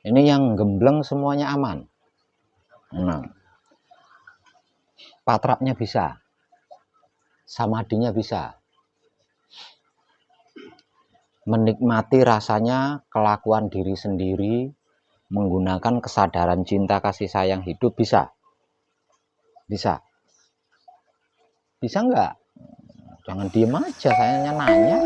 Ini yang gembleng semuanya aman. Nah, patrapnya bisa, samadinya bisa, menikmati rasanya kelakuan diri sendiri, menggunakan kesadaran cinta kasih sayang hidup bisa. Bisa nggak? Jangan diem aja, saya nanya.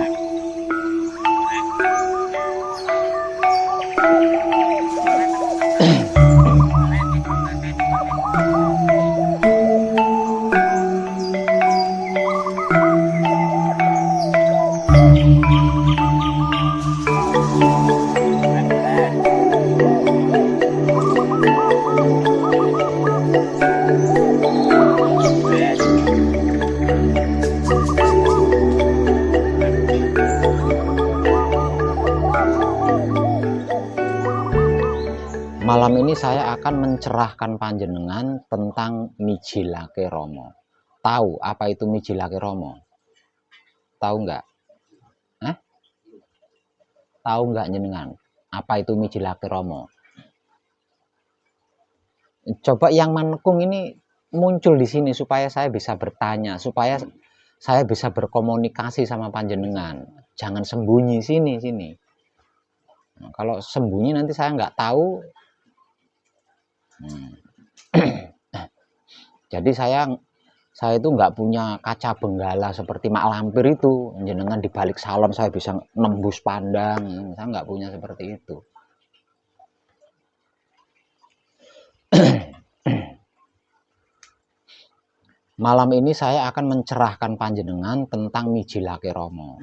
Malam ini saya akan mencerahkan panjenengan tentang Mijilake Rama. Tahu apa itu Mijilake Rama? Tahu nggak? Tahu nggak jenengan? Apa itu Mijilake Rama? Coba yang manekung ini muncul di sini supaya saya bisa bertanya, supaya saya bisa berkomunikasi sama panjenengan. Jangan sembunyi sini. Nah, kalau sembunyi nanti saya nggak tahu. Jadi saya itu nggak punya kaca benggala seperti Mak Lampir itu, jenengan di balik salon saya bisa nembus pandang. Saya nggak punya seperti itu. Malam ini saya akan mencerahkan panjenengan tentang Mijilake Rama.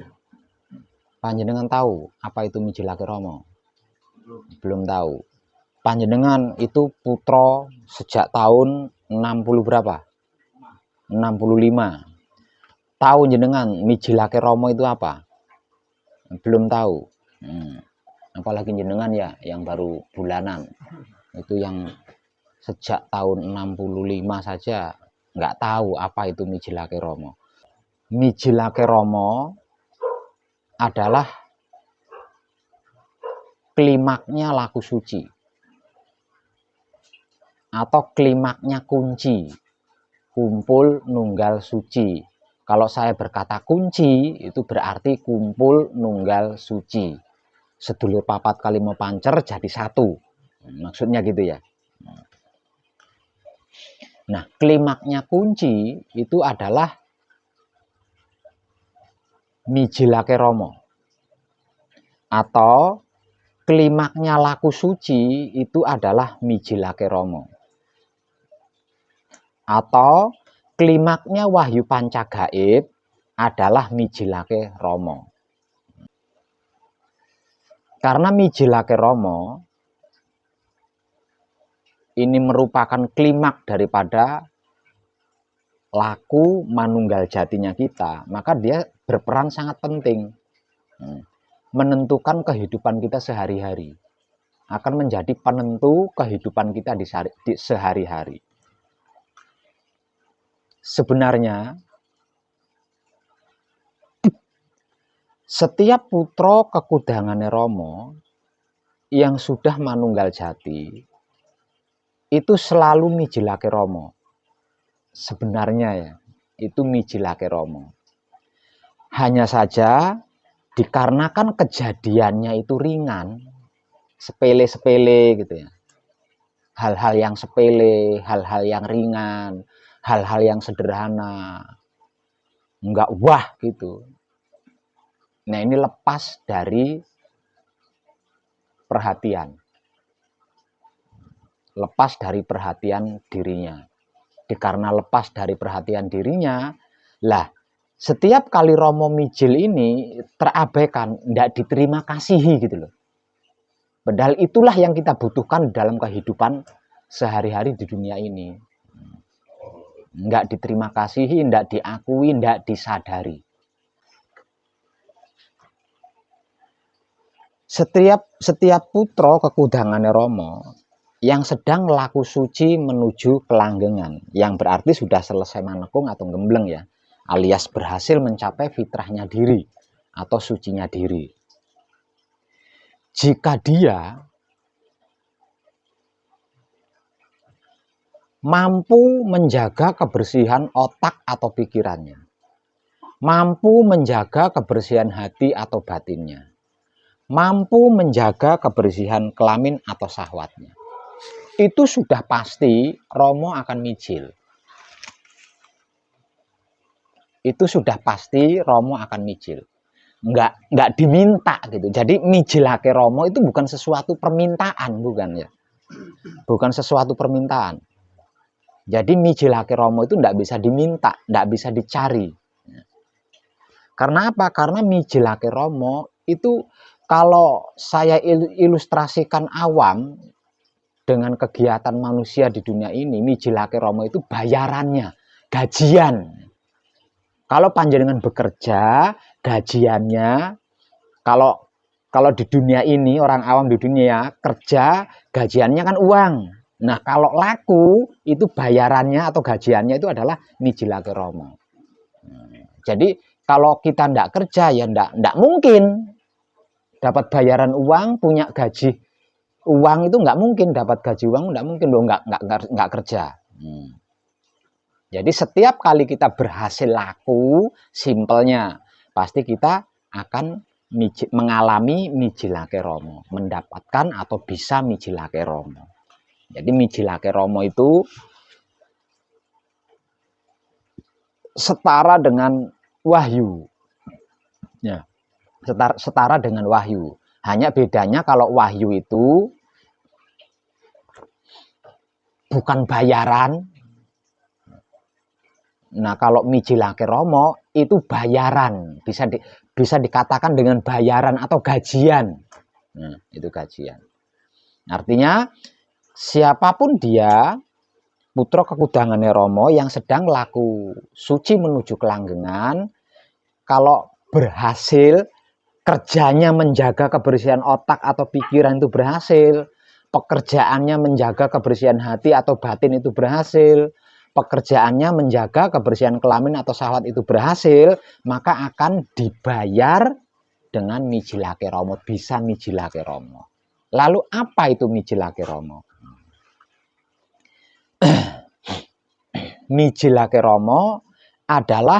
Panjenengan tahu apa itu Mijilake Rama? Belum tahu. Panjenengan itu putra sejak tahun 60 berapa? 65. Tahu jenengan Mijilake Rama itu apa? Belum tahu. Apalagi jenengan ya yang baru bulanan. Itu yang sejak tahun 65 saja nggak tahu apa itu Mijilake Rama. Mijilake Rama adalah klimaknya laku suci atau klimaknya kunci, kumpul nunggal suci. Kalau saya berkata kunci itu berarti kumpul nunggal suci, sedulur papat kali mepancer jadi satu, maksudnya gitu ya. Nah, klimaknya kunci itu adalah Mijilake Rama, atau klimaknya laku suci itu adalah Mijilake Rama, atau klimaknya wahyu pancagaib adalah Mijilake Rama. Karena Mijilake Rama ini merupakan klimak daripada laku manunggal jatinya kita, maka dia berperan sangat penting menentukan kehidupan kita sehari-hari, akan menjadi penentu kehidupan kita di sehari-hari. Sebenarnya setiap putra kekudangane Rama yang sudah manunggal jati itu selalu Mijilake Rama. Sebenarnya ya, itu Mijilake Rama. Hanya saja dikarenakan kejadiannya itu ringan, sepele-sepele gitu ya. Hal-hal yang sepele, hal-hal yang ringan, hal-hal yang sederhana, enggak wah gitu. Nah, ini lepas dari perhatian. Lepas dari perhatian dirinya. Karena lepas dari perhatian dirinya, lah setiap kali Romo mijil ini terabaikan, enggak diterima kasihi gitu loh. Padahal itulah yang kita butuhkan dalam kehidupan sehari-hari di dunia ini. Enggak diterima kasihi, enggak diakui, enggak disadari. Setiap putra kekudangane Rama yang sedang laku suci menuju kelanggengan, yang berarti sudah selesai manekung atau gembleng ya, alias berhasil mencapai fitrahnya diri atau sucinya diri. Jika dia mampu menjaga kebersihan otak atau pikirannya, mampu menjaga kebersihan hati atau batinnya, mampu menjaga kebersihan kelamin atau syahwatnya. Itu sudah pasti Romo akan mijil. Itu sudah pasti Romo akan mijil. Nggak diminta gitu. Jadi mijilake Romo itu bukan sesuatu permintaan, bukan ya. Bukan sesuatu permintaan. Jadi mijilake Romo itu nggak bisa diminta, nggak bisa dicari. Karena apa? Karena mijilake Romo itu kalau saya ilustrasikan awam dengan kegiatan manusia di dunia ini, mijilake Romo itu bayarannya, gajian. Kalau panjenengan bekerja, gajiannya, kalau di dunia ini, orang awam di dunia, kerja, gajiannya kan uang. Nah, kalau laku, itu bayarannya atau gajiannya itu adalah mijilake Romo. Jadi, kalau kita ndak kerja, ya ndak mungkin dapat bayaran uang, punya gaji uang itu nggak mungkin, dapat gaji uang nggak mungkin, loh, nggak kerja. Jadi setiap kali kita berhasil laku, simpelnya pasti kita akan mengalami mijilake Romo, mendapatkan atau bisa mijilake Romo. Jadi mijilake Romo itu setara dengan wahyu. Ya, setara dengan wahyu. Hanya bedanya kalau wahyu itu bukan bayaran. Nah, kalau mijilake Romo itu bayaran, bisa dikatakan dengan bayaran atau gajian. Nah, itu gajian. Artinya siapapun dia, putra kekudangane Romo yang sedang laku suci menuju kelanggengan, kalau berhasil kerjanya menjaga kebersihan otak atau pikiran itu berhasil, pekerjaannya menjaga kebersihan hati atau batin itu berhasil, pekerjaannya menjaga kebersihan kelamin atau syahwat itu berhasil, maka akan dibayar dengan mijilake Romo, bisa mijilake Romo. Lalu apa itu mijilake Romo? Mijilake Romo adalah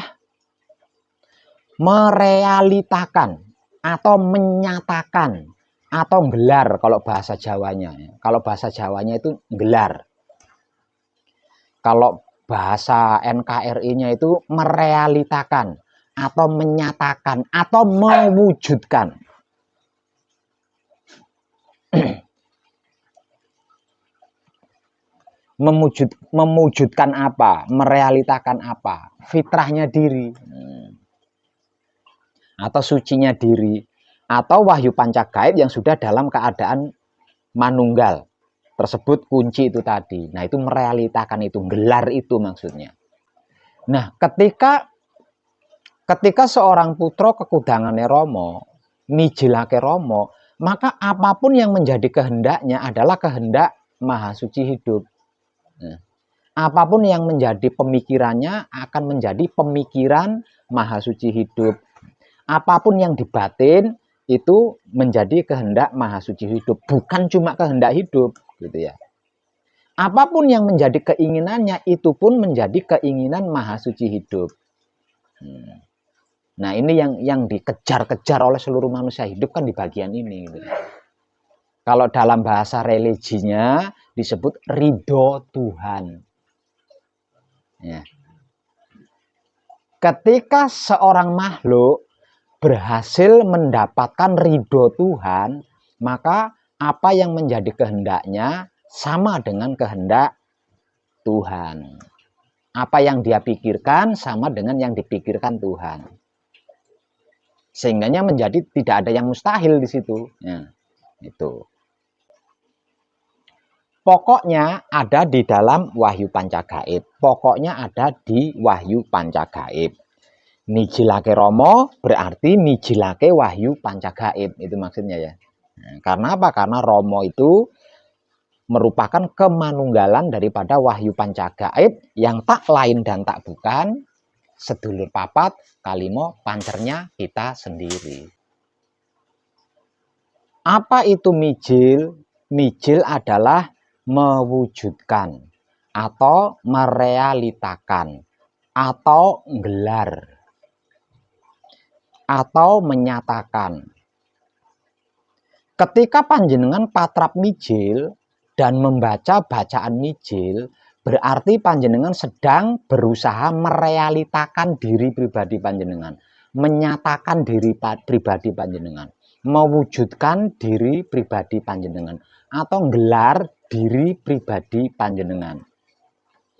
merealitakan atau menyatakan atau gelar kalau bahasa Jawanya. Kalau bahasa Jawanya itu gelar. Kalau bahasa NKRI-nya itu merealitakan atau menyatakan atau mewujudkan. Memwujudkan apa? Merealitakan apa? Fitrahnya diri. Atau sucinya diri. Atau wahyu pancagaib yang sudah dalam keadaan manunggal. Tersebut kunci itu tadi. Nah, itu merealitakan itu, gelar itu maksudnya. Nah, ketika seorang putra kekudangane Romo mijilake Romo, maka apapun yang menjadi kehendaknya adalah kehendak Maha Suci hidup. Nah, apapun yang menjadi pemikirannya akan menjadi pemikiran Maha Suci hidup. Apapun yang dibatin itu menjadi kehendak Maha Suci hidup, bukan cuma kehendak hidup, gitu ya. Apapun yang menjadi keinginannya itu pun menjadi keinginan Maha Suci hidup. Nah, ini yang dikejar-kejar oleh seluruh manusia hidup kan di bagian ini. Gitu. Kalau dalam bahasa religinya disebut ridho Tuhan. Ya. Ketika seorang makhluk berhasil mendapatkan ridho Tuhan, maka apa yang menjadi kehendaknya sama dengan kehendak Tuhan. Apa yang dia pikirkan sama dengan yang dipikirkan Tuhan. Sehingganya menjadi tidak ada yang mustahil di situ. Ya, itu. Pokoknya ada di dalam wahyu pancagaib. Pokoknya ada di wahyu pancagaib. Mijilake Romo berarti mijilake wahyu pancagaib. Itu maksudnya ya. Nah, karena apa? Karena Romo itu merupakan kemanunggalan daripada wahyu pancagaib yang tak lain dan tak bukan sedulur papat kalimo pancernya kita sendiri. Apa itu mijil? Mijil adalah mewujudkan atau merealitakan, atau gelar, atau menyatakan. Ketika panjenengan patrap mijil dan membaca bacaan mijil, berarti panjenengan sedang berusaha merealitakan diri pribadi panjenengan, menyatakan diri pribadi panjenengan, mewujudkan diri pribadi panjenengan, atau gelar diri pribadi panjenengan.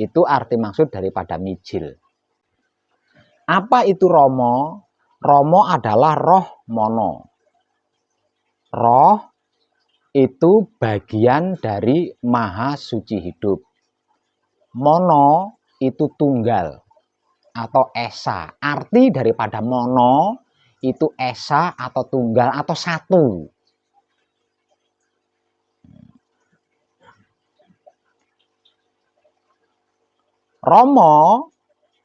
Itu arti maksud daripada mijil. Apa itu Romo? Romo adalah roh mono. Roh itu bagian dari Maha Suci Hidup. Mono itu tunggal atau esa. Arti daripada mono itu esa atau tunggal atau satu. Romo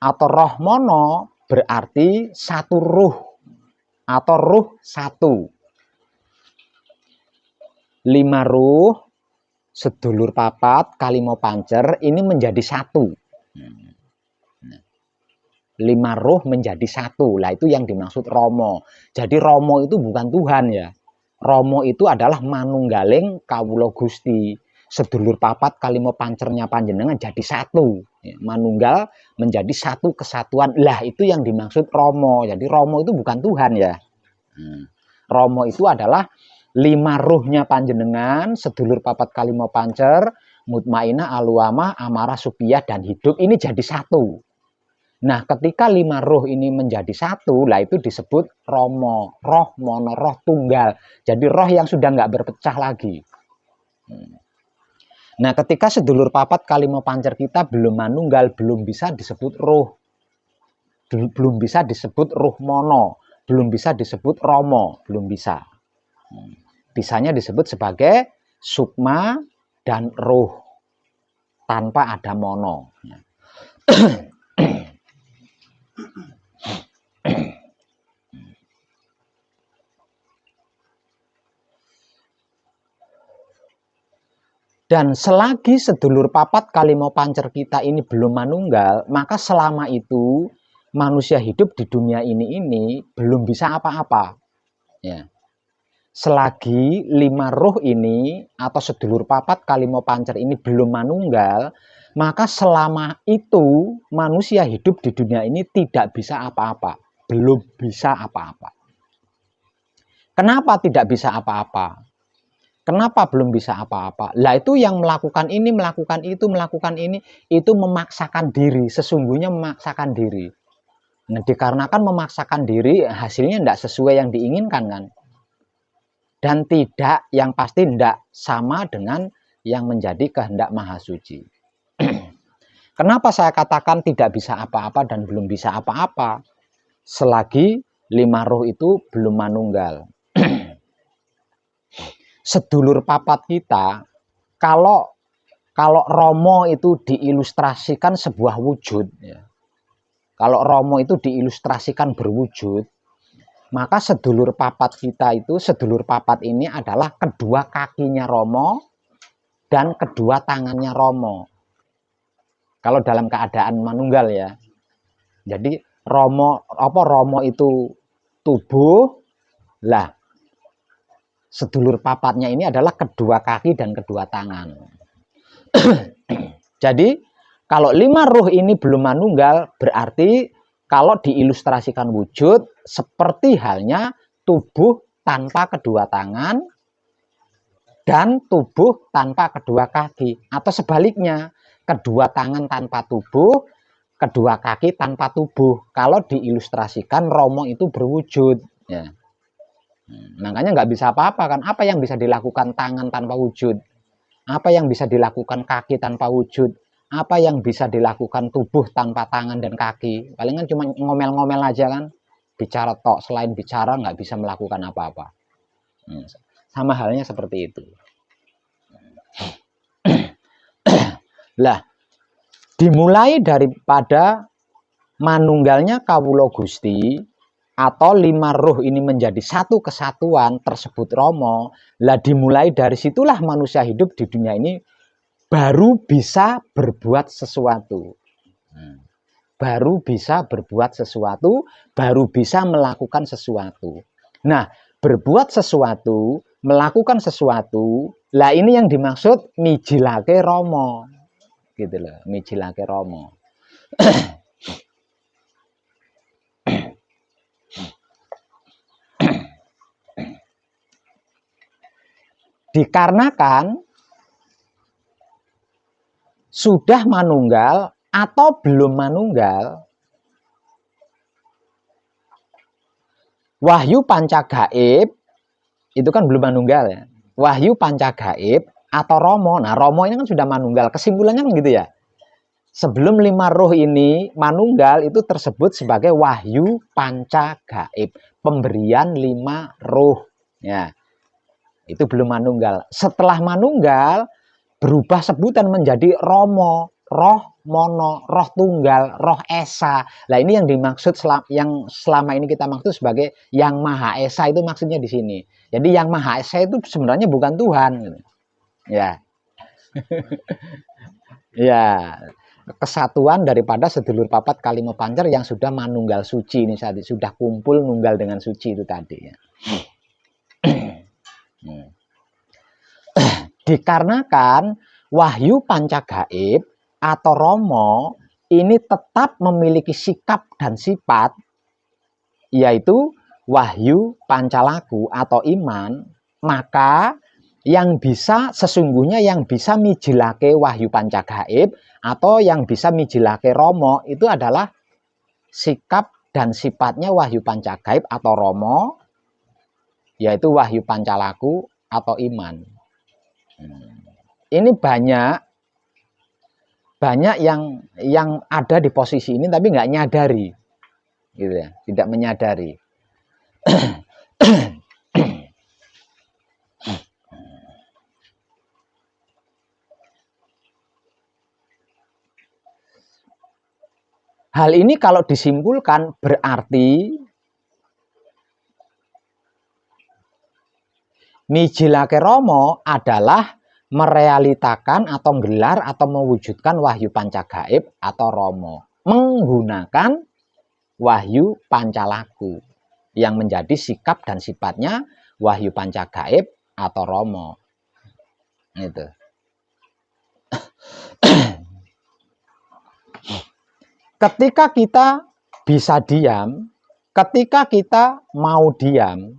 atau roh mono berarti satu ruh atau ruh satu. 5 ruh sedulur papat kalimo pancer ini menjadi satu. 5 ruh menjadi satu. Lah itu yang dimaksud Romo. Jadi Romo itu bukan Tuhan ya. Romo itu adalah manunggaling kawula Gusti. Sedulur papat kalimo pancernya panjenengan jadi satu. Manunggal menjadi satu kesatuan. Lah itu yang dimaksud Romo. Jadi Romo itu bukan Tuhan ya. Romo itu adalah 5 ruhnya panjenengan, sedulur papat kalimo pancer, mutmainah, aluamah, amarah, supiyah, dan hidup ini jadi satu. Nah, ketika 5 ruh ini menjadi satu, lah itu disebut Romo, roh mono, roh tunggal. Jadi roh yang sudah nggak berpecah lagi. Nah, ketika sedulur papat kalimo pancer kita belum manunggal, belum bisa disebut ruh. Belum bisa disebut ruh mono, belum bisa disebut Romo, belum bisa. Bisanya disebut sebagai sukma dan ruh tanpa ada mono. Dan selagi sedulur papat kalimo pancer kita ini belum manunggal, maka selama itu manusia hidup di dunia ini belum bisa apa-apa. Ya. Selagi 5 ruh ini atau sedulur papat kalimo pancer ini belum manunggal, maka selama itu manusia hidup di dunia ini tidak bisa apa-apa, belum bisa apa-apa. Kenapa tidak bisa apa-apa? Kenapa belum bisa apa-apa? Lah itu yang melakukan ini, melakukan itu, melakukan ini, itu memaksakan diri, sesungguhnya memaksakan diri. Nah, dikarenakan memaksakan diri, hasilnya tidak sesuai yang diinginkan kan? Dan tidak, yang pasti tidak sama dengan yang menjadi kehendak Maha Suci. Kenapa saya katakan tidak bisa apa-apa dan belum bisa apa-apa? Selagi 5 ruh itu belum manunggal. Sedulur papat kita, kalau Romo itu diilustrasikan sebuah wujud, ya. Kalau Romo itu diilustrasikan berwujud, maka sedulur papat kita itu, sedulur papat ini adalah kedua kakinya Romo dan kedua tangannya Romo. Kalau dalam keadaan manunggal ya. Jadi Romo itu tubuh, lah sedulur papatnya ini adalah kedua kaki dan kedua tangan. Jadi kalau 5 ruh ini belum manunggal, berarti kalau diilustrasikan wujud seperti halnya tubuh tanpa kedua tangan dan tubuh tanpa kedua kaki, atau sebaliknya, kedua tangan tanpa tubuh, kedua kaki tanpa tubuh. Kalau diilustrasikan Romo itu berwujud ya. Makanya nggak bisa apa-apa kan. Apa yang bisa dilakukan tangan tanpa wujud? Apa yang bisa dilakukan kaki tanpa wujud? Apa yang bisa dilakukan tubuh tanpa tangan dan kaki? Palingan cuma ngomel-ngomel aja kan. Bicara tok, selain bicara nggak bisa melakukan apa-apa. Sama halnya seperti itu. Lah, dimulai daripada manunggalnya kawula Gusti, atau 5 ruh ini menjadi satu kesatuan tersebut Romo. Lah dimulai dari situlah manusia hidup di dunia ini baru bisa berbuat sesuatu. Baru bisa berbuat sesuatu, baru bisa melakukan sesuatu. Nah, berbuat sesuatu, melakukan sesuatu, lah ini yang dimaksud mijilake Rama. Gitu loh, mijilake Rama. Dikarenakan sudah manunggal atau belum manunggal, wahyu panca gaib itu kan belum manunggal ya. Wahyu panca gaib atau Romo. Nah, Romo ini kan sudah manunggal. Kesimpulannya kan gitu ya. Sebelum 5 roh ini manunggal itu tersebut sebagai wahyu panca gaib, pemberian 5 roh. Ya. Itu belum manunggal. Setelah manunggal berubah sebutan menjadi Romo, roh mono, roh tunggal, roh esa. Nah, ini yang dimaksud yang selama ini kita maksud sebagai yang Maha Esa, itu maksudnya di sini. Jadi yang Maha Esa itu sebenarnya bukan Tuhan. Ya. Ya. Kesatuan daripada sedulur papat kalimo pancer yang sudah manunggal suci ini tadi, sudah kumpul nunggal dengan suci itu tadi ya. Dikarenakan wahyu panca gaib atau Romo ini tetap memiliki sikap dan sifat, yaitu wahyu pancalaku atau iman, maka yang bisa sesungguhnya yang bisa mijilake wahyu panca gaib atau yang bisa mijilake Romo itu adalah sikap dan sifatnya wahyu panca gaib atau Romo, yaitu wahyu pancalaku atau iman. Ini banyak yang ada di posisi ini tapi nggak nyadari, gitu ya, tidak menyadari. Hal ini kalau disimpulkan berarti mijilake Romo adalah merealitakan atau gelar atau mewujudkan wahyu panca gaib atau Romo menggunakan wahyu pancalaku yang menjadi sikap dan sifatnya wahyu panca gaib atau Romo. Itu. Ketika kita bisa diam, ketika kita mau diam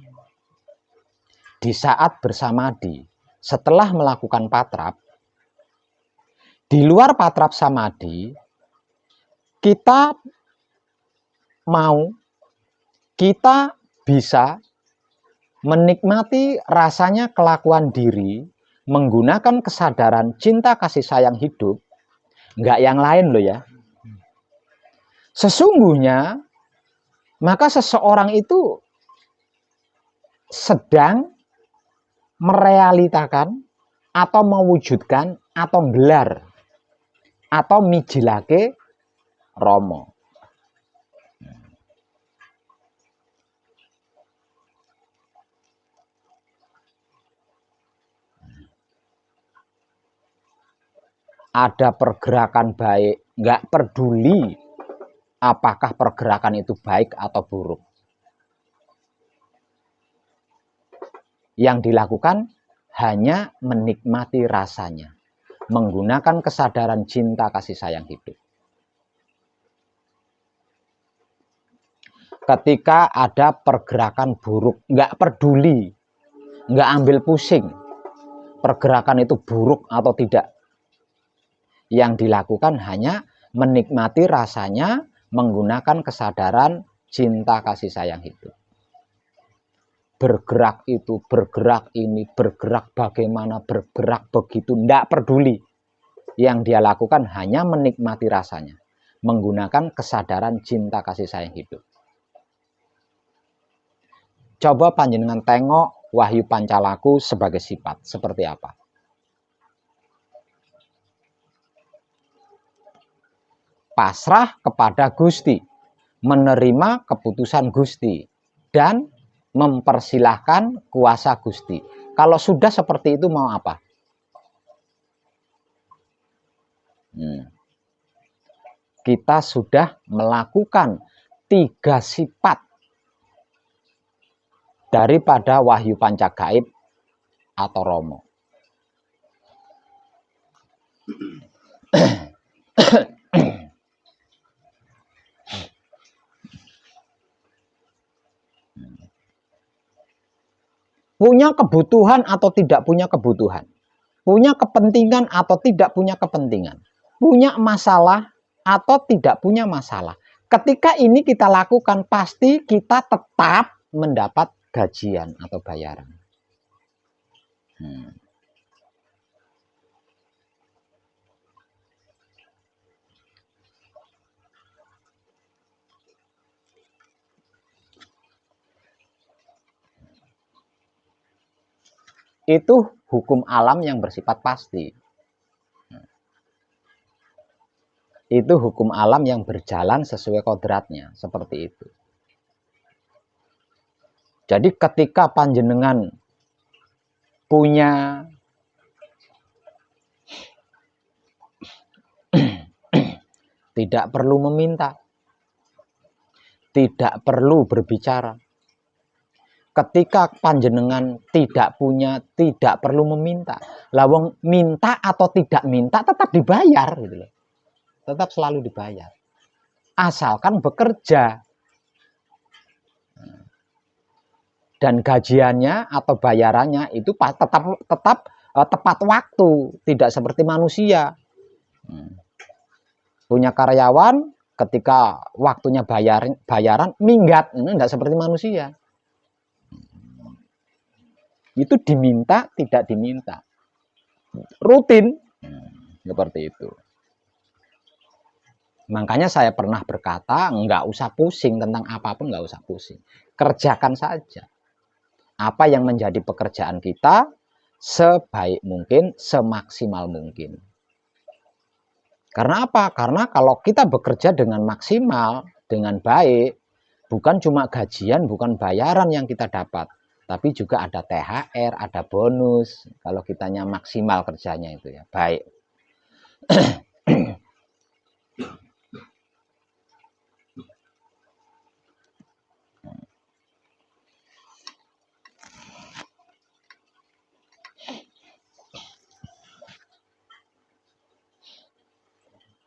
di saat bersamadi, setelah melakukan patrap, di luar patrap samadi, kita bisa menikmati rasanya kelakuan diri menggunakan kesadaran cinta kasih sayang hidup, nggak yang lain loh ya. Sesungguhnya, maka seseorang itu sedang merealitakan atau mewujudkan atau gelar atau mijilake Romo. Ada pergerakan baik, nggak peduli apakah pergerakan itu baik atau buruk. Yang dilakukan hanya menikmati rasanya, menggunakan kesadaran cinta kasih sayang hidup. Ketika ada pergerakan buruk, nggak peduli, nggak ambil pusing, pergerakan itu buruk atau tidak. Yang dilakukan hanya menikmati rasanya, menggunakan kesadaran cinta kasih sayang hidup. Bergerak itu, bergerak ini, bergerak bagaimana, bergerak begitu, tidak peduli. Yang dia lakukan hanya menikmati rasanya, menggunakan kesadaran cinta kasih sayang hidup. Coba panjenengan tengok wahyu pancalaku sebagai sifat seperti apa. Pasrah kepada Gusti, menerima keputusan Gusti, dan mempersilahkan kuasa Gusti. Kalau sudah seperti itu mau apa? Kita sudah melakukan 3 sifat daripada wahyu pancagaib atau romo. Punya kebutuhan atau tidak punya kebutuhan, punya kepentingan atau tidak punya kepentingan, punya masalah atau tidak punya masalah. Ketika ini kita lakukan, pasti kita tetap mendapat gajian atau bayaran. Itu hukum alam yang bersifat pasti. Itu hukum alam yang berjalan sesuai kodratnya, seperti itu. Jadi ketika panjenengan punya tidak perlu meminta, tidak perlu berbicara. Ketika panjenengan tidak punya, tidak perlu meminta. Lawang minta atau tidak minta tetap dibayar gitu loh. Tetap selalu dibayar. Asalkan bekerja. Dan gajiannya atau bayarannya itu tetap tepat waktu, tidak seperti manusia. Punya karyawan, ketika waktunya bayaran minggat, ini enggak seperti manusia. Itu diminta, tidak diminta. Rutin. Seperti itu. Makanya saya pernah berkata, enggak usah pusing tentang apapun, enggak usah pusing. Kerjakan saja. Apa yang menjadi pekerjaan kita, sebaik mungkin, semaksimal mungkin. Karena apa? Karena kalau kita bekerja dengan maksimal, dengan baik, bukan cuma gajian, bukan bayaran yang kita dapat, tapi juga ada THR, ada bonus. Kalau kitanya maksimal kerjanya itu ya, baik.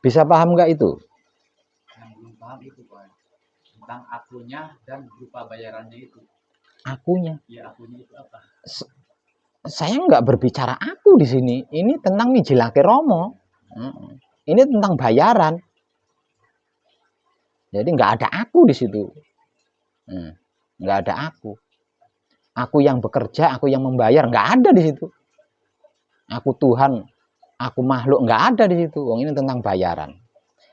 Bisa paham nggak itu? Yang belum paham itu Pak, tentang akunya dan berupa bayarannya itu. Akunya? Ya, akunya itu apa? Saya nggak berbicara aku di sini. Ini tentang mijilake romo. Ini tentang bayaran. Jadi nggak ada aku di situ. Nggak ada aku. Aku yang bekerja, aku yang membayar, nggak ada di situ. Aku Tuhan, aku makhluk, nggak ada di situ. Ini tentang bayaran.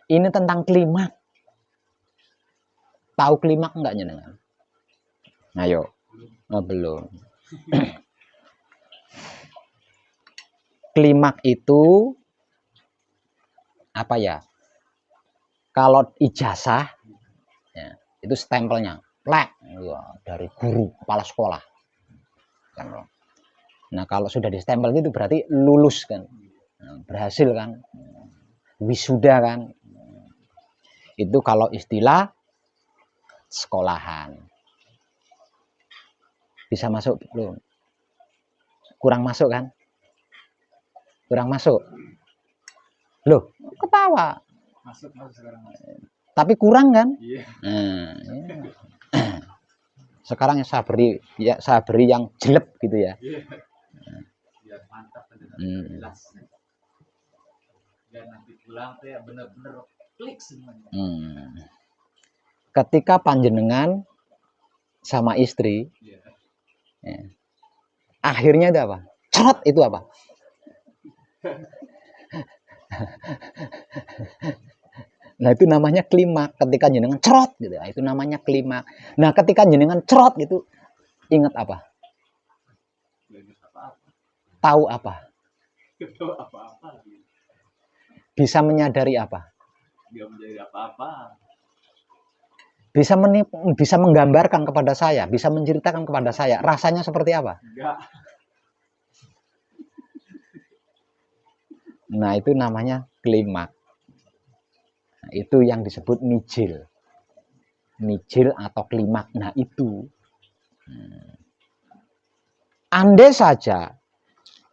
Ini tentang klimak. Tahu klimak nggak nyenengan? Ayo. Oh, belum. Klimak itu apa ya? Kalau ijazah ya, itu stempelnya plek dari guru kepala sekolah. Nah, kalau sudah distempel gitu berarti lulus kan. Berhasil kan. Wisuda kan. Itu kalau istilah sekolahan. Bisa masuk belum? Kurang masuk kan? Kurang masuk. Loh, ketawa. Masuk sekarang. Tapi kurang kan? Iya. Sekarang saya beri yang jelek gitu ya. Iya. Biar mantap jelas. Biar nanti pulang tuh ya bener-bener klik semuanya. Ketika panjenengan sama istri, ya, akhirnya itu apa? Cerot itu apa? Nah, itu namanya klimak. Ketika jenengan cerot gitu, itu namanya klimak. Nah, ketika jenengan cerot gitu, ingat apa? Tahu apa? Tahu apa-apa. Bisa menyadari apa? Dia menjadi apa-apa. Bisa menggambarkan kepada saya, bisa menceritakan kepada saya, rasanya seperti apa? Enggak. Nah, itu namanya klimak. Nah, itu yang disebut mijil. Mijil atau klimak. Nah itu. Andai saja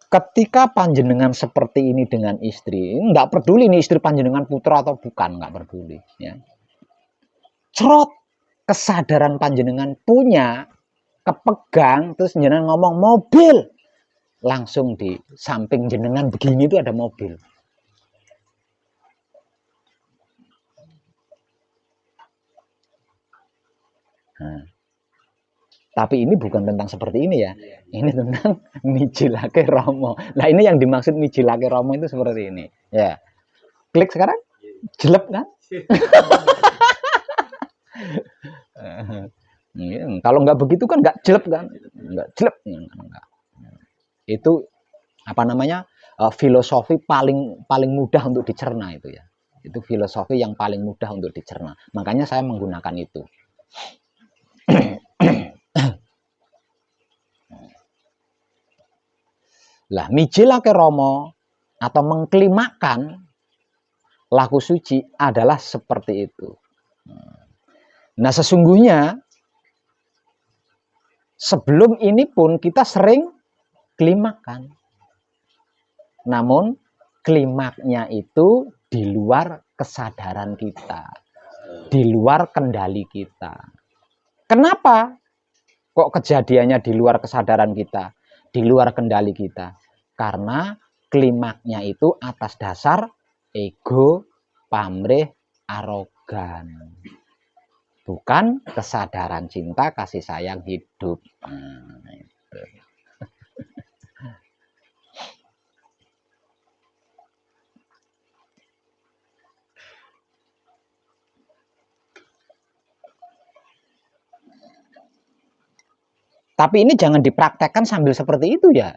ketika panjenengan seperti ini dengan istri, nggak peduli ini istri panjenengan putra atau bukan, nggak peduli. Ya. Cerot kesadaran panjenengan punya, kepegang, terus jenengan ngomong mobil, langsung di samping jenengan begini itu ada mobil. Nah, tapi ini bukan tentang seperti ini ya. Ini tentang mijilake Romo. Nah ini yang dimaksud mijilake Romo itu seperti ini. Ya, klik sekarang, jelek kan? Kalau nggak begitu kan nggak jelek kan? Nggak jelek. Enggak. Itu apa namanya? Filosofi paling mudah untuk dicerna itu ya. Itu filosofi yang paling mudah untuk dicerna. Makanya saya menggunakan itu. Lah mijilake Romo atau mengklimakan laku suci adalah seperti itu. Nah sesungguhnya sebelum ini pun kita sering klimakan. Namun klimaknya itu di luar kesadaran kita. Di luar kendali kita. Kenapa kok kejadiannya di luar kesadaran kita? Di luar kendali kita. Karena klimaknya itu atas dasar ego, pamrih, arogan. Bukan kesadaran cinta, kasih sayang, hidup. Nah, itu. Tapi ini jangan dipraktekkan sambil seperti itu ya.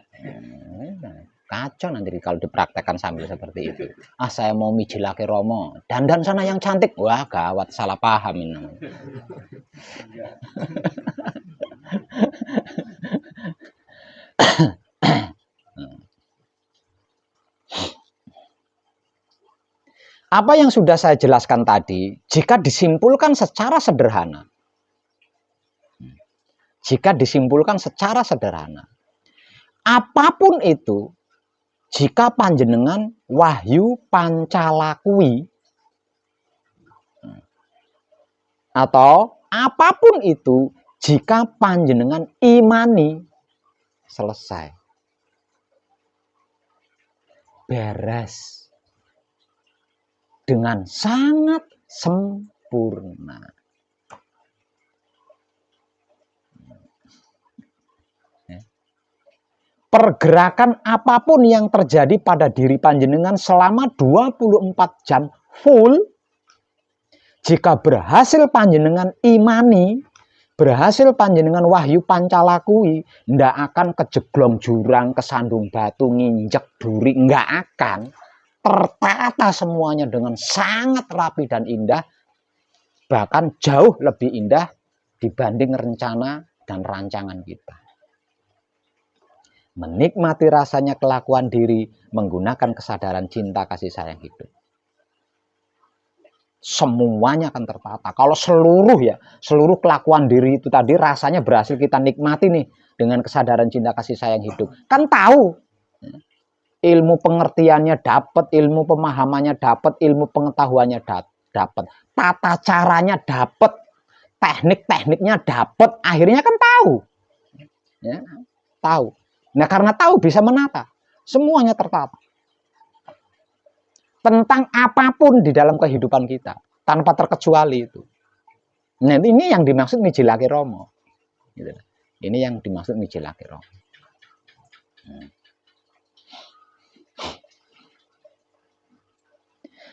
Kacau nanti kalau dipraktekkan sambil seperti itu. Ah saya mau mijilake Romo, dandan sana yang cantik. Wah gawat, salah paham ini. Apa yang sudah saya jelaskan tadi, jika disimpulkan secara sederhana, apapun itu, jika panjenengan wahyu pancalakui, atau apapun itu, jika panjenengan imani, selesai. Beres. Dengan sangat sempurna. Pergerakan apapun yang terjadi pada diri panjenengan selama 24 jam full, jika berhasil panjenengan imani, berhasil panjenengan wahyu pancalakui, ndak akan kejeglong jurang, kesandung batu, nginjek duri, nggak akan. Tertata semuanya dengan sangat rapi dan indah, bahkan jauh lebih indah dibanding rencana dan rancangan kita. Menikmati rasanya kelakuan diri menggunakan kesadaran cinta, kasih sayang, hidup. Semuanya akan tertata. Kalau seluruh kelakuan diri itu tadi rasanya berhasil kita nikmati nih dengan kesadaran cinta, kasih sayang, hidup. Kan tahu. Ilmu pengertiannya dapat, ilmu pemahamannya dapat, ilmu pengetahuannya dapat, tata caranya dapat, teknik-tekniknya dapat, akhirnya kan tahu. Ya, tahu. Nah, karena tahu bisa menata. Semuanya tertata. Tentang apapun di dalam kehidupan kita, tanpa terkecuali itu. Nah, ini yang dimaksud mijilake Romo. Gitu. Ini yang dimaksud mijilake Romo.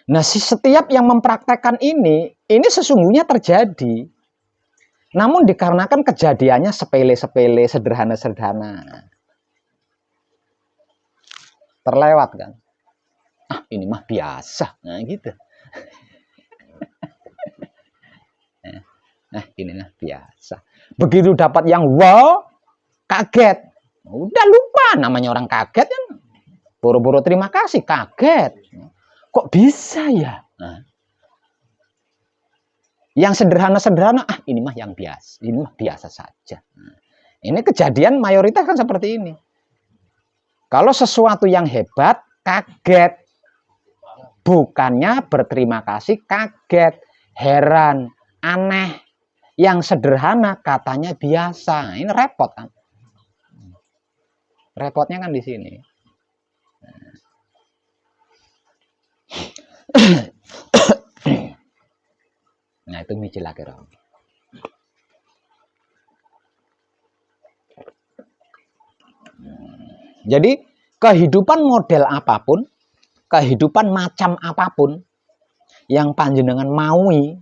Nah, setiap yang mempraktekkan ini sesungguhnya terjadi. Namun dikarenakan kejadiannya sepele-sepele, sederhana-sederhana. Terlewat kan. Ah, ini mah biasa. Nah, gitu. Nah, ini mah biasa. Begitu dapat yang wow, kaget. Udah lupa namanya orang kaget kan. Boro-boro terima kasih, kaget. Kok bisa ya? Nah, yang sederhana-sederhana, ini mah yang biasa, ini mah biasa saja. Nah, ini kejadian mayoritas kan seperti ini. Kalau sesuatu yang hebat, kaget. Bukannya berterima kasih, kaget, heran, aneh. Yang sederhana katanya biasa. Ini repot kan? Repotnya kan di sini. Nah, itu mijil akhirnya. Jadi kehidupan model apapun, kehidupan macam apapun yang panjenengan maui,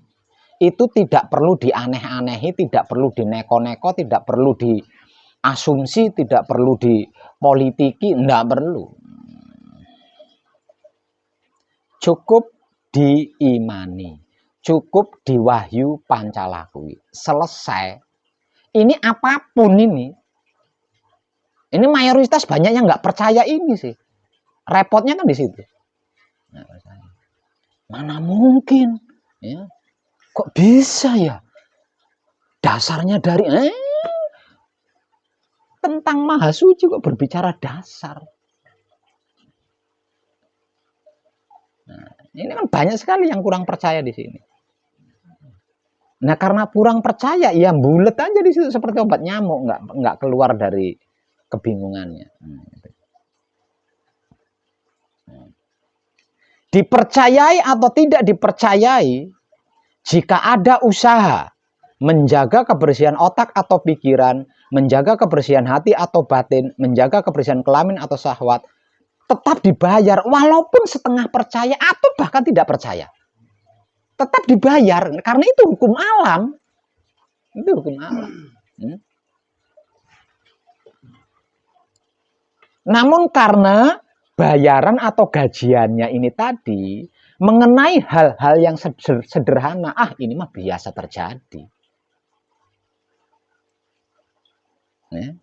itu tidak perlu dianeh-anehi, tidak perlu dineko-neko, tidak perlu diasumsi, tidak perlu dipolitiki, enggak perlu. Cukup diimani, cukup diwahyu pancalakui. Selesai. Ini apapun ini mayoritas banyak yang nggak percaya ini sih. Repotnya kan di situ. Mana mungkin? Ya. Kok bisa ya? Dasarnya dari tentang Maha Suci kok berbicara dasar. Nah, ini kan banyak sekali yang kurang percaya di sini. Nah, karena kurang percaya, ya bulet aja di situ seperti obat nyamuk, nggak keluar dari kebingungannya. Dipercayai atau tidak dipercayai, jika ada usaha menjaga kebersihan otak atau pikiran, menjaga kebersihan hati atau batin, menjaga kebersihan kelamin atau syahwat, tetap dibayar walaupun setengah percaya atau bahkan tidak percaya. Tetap dibayar karena itu hukum alam. Itu hukum alam. Namun karena bayaran atau gajiannya ini tadi mengenai hal-hal yang sederhana, ini mah biasa terjadi. Ya.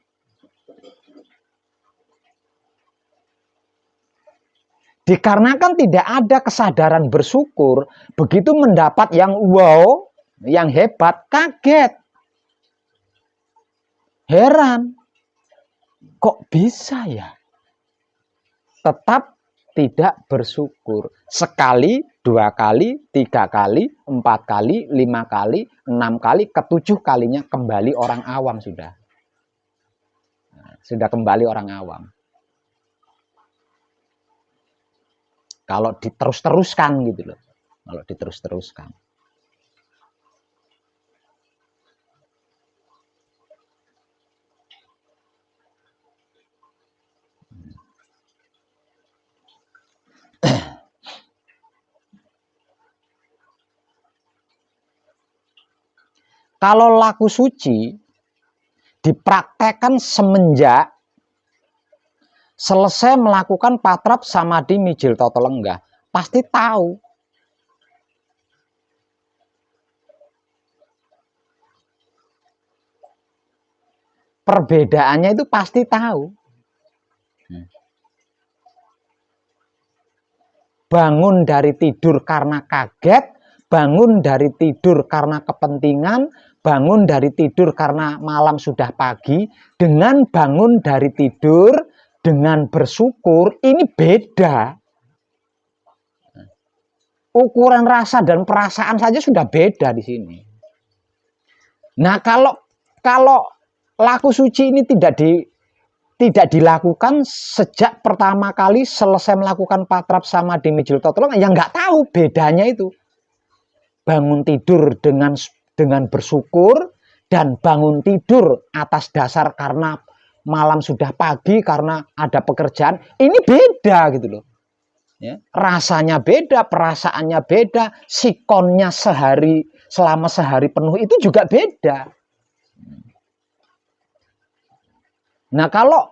Dikarenakan tidak ada kesadaran bersyukur, begitu mendapat yang wow, yang hebat, kaget, heran, kok bisa ya? Tetap tidak bersyukur. Sekali, 2 kali, 3 kali, 4 kali, 5 kali, 6 kali, ke-7 kalinya kembali orang awam sudah. Sudah kembali orang awam. Kalau diterus-teruskan gitu loh. Kalau diterus-teruskan. Kalau laku suci dipraktekkan semenjak selesai melakukan patrap samadhi mijil toto lenggah, pasti tahu. Perbedaannya itu pasti tahu. Bangun dari tidur karena kaget, bangun dari tidur karena kepentingan, bangun dari tidur karena malam sudah pagi, dengan bangun dari tidur dengan bersyukur, ini beda. Ukuran rasa dan perasaan saja sudah beda di sini. Nah, kalau laku suci ini tidak dilakukan sejak pertama kali selesai melakukan patrap samadhi mijil toto lenggah, yang nggak tahu bedanya itu. Bangun tidur dengan bersyukur dan bangun tidur atas dasar karena malam sudah pagi karena ada pekerjaan, ini beda gitu loh. Ya, rasanya beda, perasaannya beda, sikonnya selama sehari penuh itu juga beda. Nah, kalau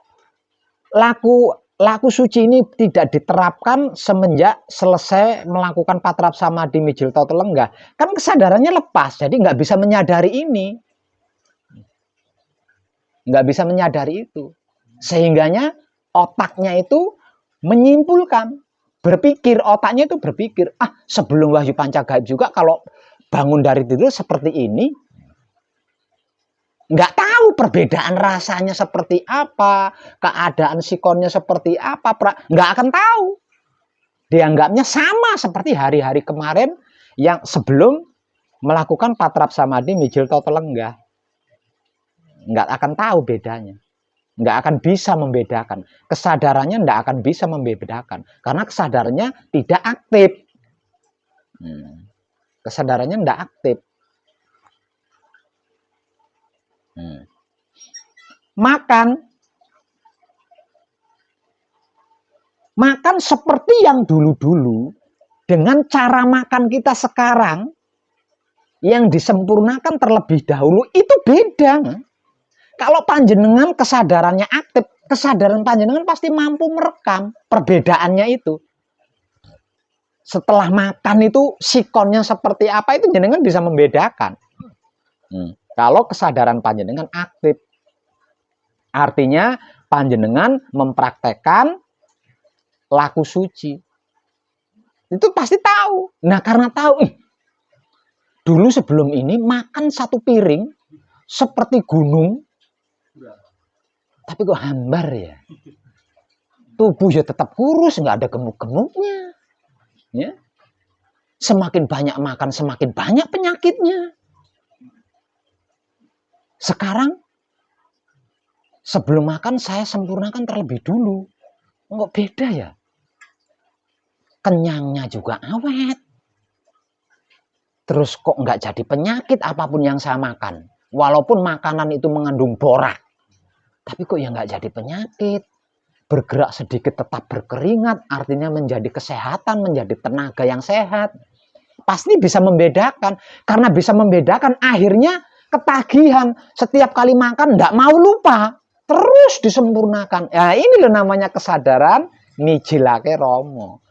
laku suci ini tidak diterapkan semenjak selesai melakukan patrap samadhi mijil toto lenggah, kan kesadarannya lepas, jadi nggak bisa menyadari ini, nggak bisa menyadari itu, sehingganya otaknya itu menyimpulkan berpikir, otaknya itu berpikir, sebelum wahyu panca gaib juga kalau bangun dari tidur seperti ini, nggak tahu perbedaan rasanya seperti apa, keadaan sikonnya seperti apa, nggak akan tahu. Dianggapnya sama seperti hari-hari kemarin yang sebelum melakukan patrap samadhi mijil totolenggah. Nggak akan tahu bedanya. Nggak akan bisa membedakan. Kesadarannya nggak akan bisa membedakan. Karena kesadarannya tidak aktif. Kesadarannya nggak aktif. Makan seperti yang dulu-dulu, dengan cara makan kita sekarang, yang disempurnakan terlebih dahulu, itu beda. Kalau panjenengan kesadarannya aktif, kesadaran panjenengan pasti mampu merekam perbedaannya itu. Setelah makan itu sikonnya seperti apa, itu jenengan bisa membedakan. Kalau kesadaran panjenengan aktif. Artinya panjenengan mempraktekkan laku suci. Itu pasti tahu. Nah, karena tahu, dulu sebelum ini makan satu piring seperti gunung, tapi kok hambar ya. Tubuh ya tetap kurus, nggak ada gemuk-gemuknya. Ya. Semakin banyak makan, semakin banyak penyakitnya. Sekarang, sebelum makan saya sempurnakan terlebih dulu. Kok beda ya? Kenyangnya juga awet. Terus kok nggak jadi penyakit apapun yang saya makan. Walaupun makanan itu mengandung borak. Tapi kok ya nggak jadi penyakit. Bergerak sedikit tetap berkeringat. Artinya menjadi kesehatan, menjadi tenaga yang sehat. Pasti bisa membedakan. Karena bisa membedakan akhirnya ketagihan. Setiap kali makan nggak mau lupa. Terus disempurnakan. Ya ini loh namanya kesadaran mijilake Romo.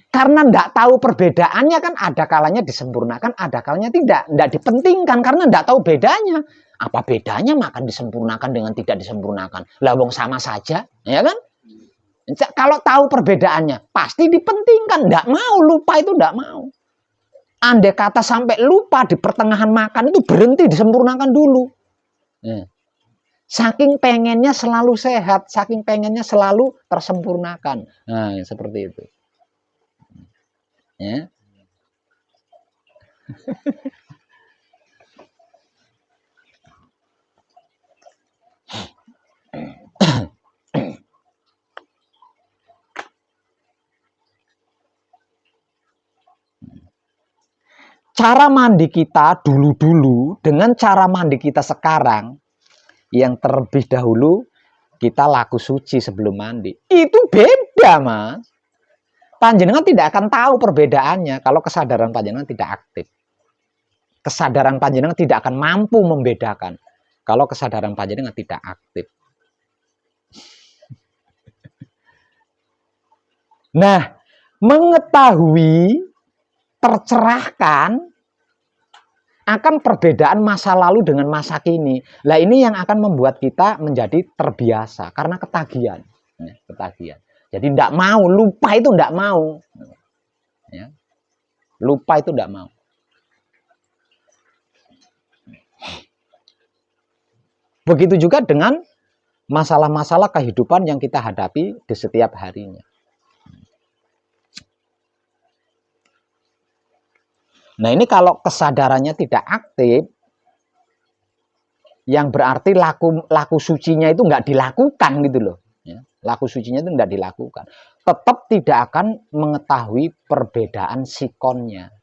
Karena nggak tahu perbedaannya kan ada kalanya disempurnakan, ada kalanya tidak. Nggak dipentingkan karena nggak tahu bedanya. Apa bedanya makan disempurnakan dengan tidak disempurnakan? Lah wong sama saja, ya kan? Kalau tahu perbedaannya, pasti dipentingkan. Nggak mau, lupa itu nggak mau. Andai kata sampai lupa di pertengahan makan itu berhenti disempurnakan dulu. Saking pengennya selalu sehat, saking pengennya selalu tersempurnakan. Nah, seperti itu. Ya. Cara mandi kita dulu-dulu dengan cara mandi kita sekarang, yang terlebih dahulu kita laku suci sebelum mandi, itu beda, Mas. Panjenengan tidak akan tahu perbedaannya kalau kesadaran panjenengan tidak aktif. Kesadaran panjenengan tidak akan mampu membedakan kalau kesadaran panjenengan tidak aktif. Nah, mengetahui, tercerahkan akan perbedaan masa lalu dengan masa kini. Lah ini yang akan membuat kita menjadi terbiasa karena ketagihan. Ketagihan. Jadi tidak mau, lupa itu tidak mau. Ya. Lupa itu tidak mau. Begitu juga dengan masalah-masalah kehidupan yang kita hadapi di setiap harinya. Nah ini kalau kesadarannya tidak aktif, yang berarti laku sucinya itu nggak dilakukan gitu loh. Laku sucinya itu tidak dilakukan. Tetap tidak akan mengetahui perbedaan sikonnya.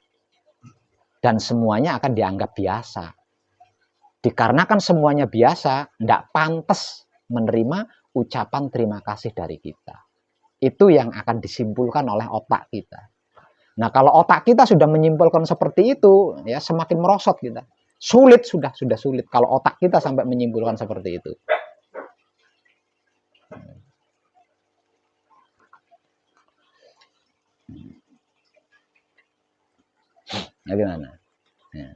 Dan semuanya akan dianggap biasa. Dikarenakan semuanya biasa, tidak pantas menerima ucapan terima kasih dari kita. Itu yang akan disimpulkan oleh otak kita. Nah kalau otak kita sudah menyimpulkan seperti itu, ya semakin merosot kita. Sulit sudah sulit kalau otak kita sampai menyimpulkan seperti itu. Nah, gimana? Ya.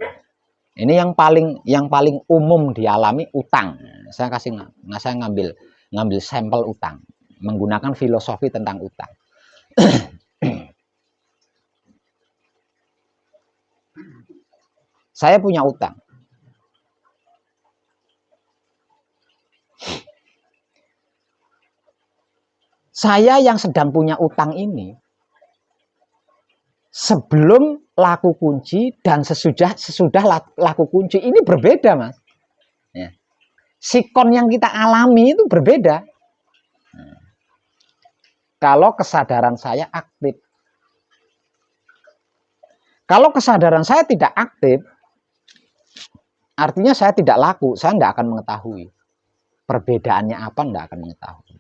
Ini yang paling umum dialami utang. Saya ngambil sampel utang, menggunakan filosofi tentang utang. Saya punya utang. Saya yang sedang punya utang ini, sebelum laku kunci dan sesudah laku kunci ini berbeda, Mas. Ya. Sikon yang kita alami itu berbeda. Kalau kesadaran saya aktif. Kalau kesadaran saya tidak aktif, artinya saya tidak laku, saya tidak akan mengetahui. Perbedaannya apa, tidak akan mengetahui.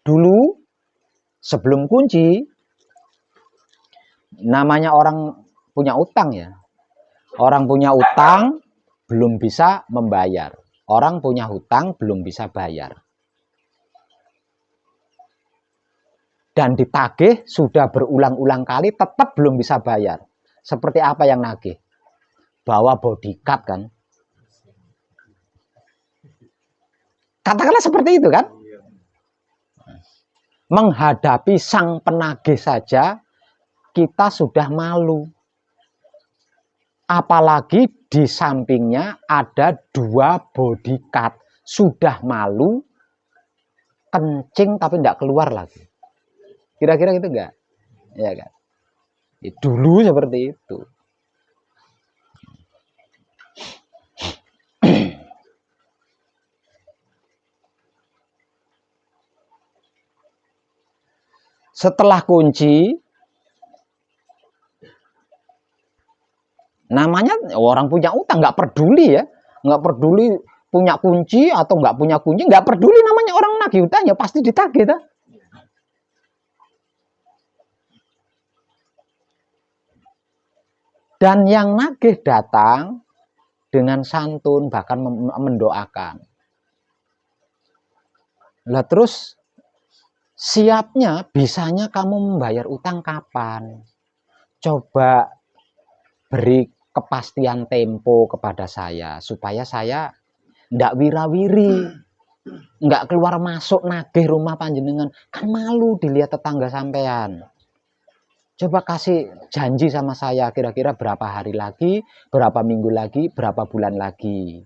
Dulu, sebelum kunci, namanya orang punya utang ya. Orang punya utang belum bisa membayar. Orang punya hutang belum bisa bayar. Dan ditagih sudah berulang-ulang kali tetap belum bisa bayar. Seperti apa yang nagih? Bawa bodyguard kan? Katakanlah seperti itu kan? Menghadapi sang penagih saja kita sudah malu. Apalagi di sampingnya ada 2 bodyguard. Sudah malu, kencing tapi tidak keluar lagi. Kira-kira gitu enggak? Ya kan? Dulu seperti itu. Setelah kunci, namanya orang punya utang, nggak peduli ya, nggak peduli punya kunci atau nggak punya kunci, nggak peduli, namanya orang nagih utang ya pasti ditagih dah. Dan yang nagih datang dengan santun bahkan mendoakan. Lah terus siapnya, bisanya kamu membayar utang kapan? Coba beri kepastian tempo kepada saya supaya saya ndak wirawiri, nggak keluar masuk nagih rumah panjenengan, kan malu dilihat tetangga sampean. Coba kasih janji sama saya kira-kira berapa hari lagi, berapa minggu lagi, berapa bulan lagi.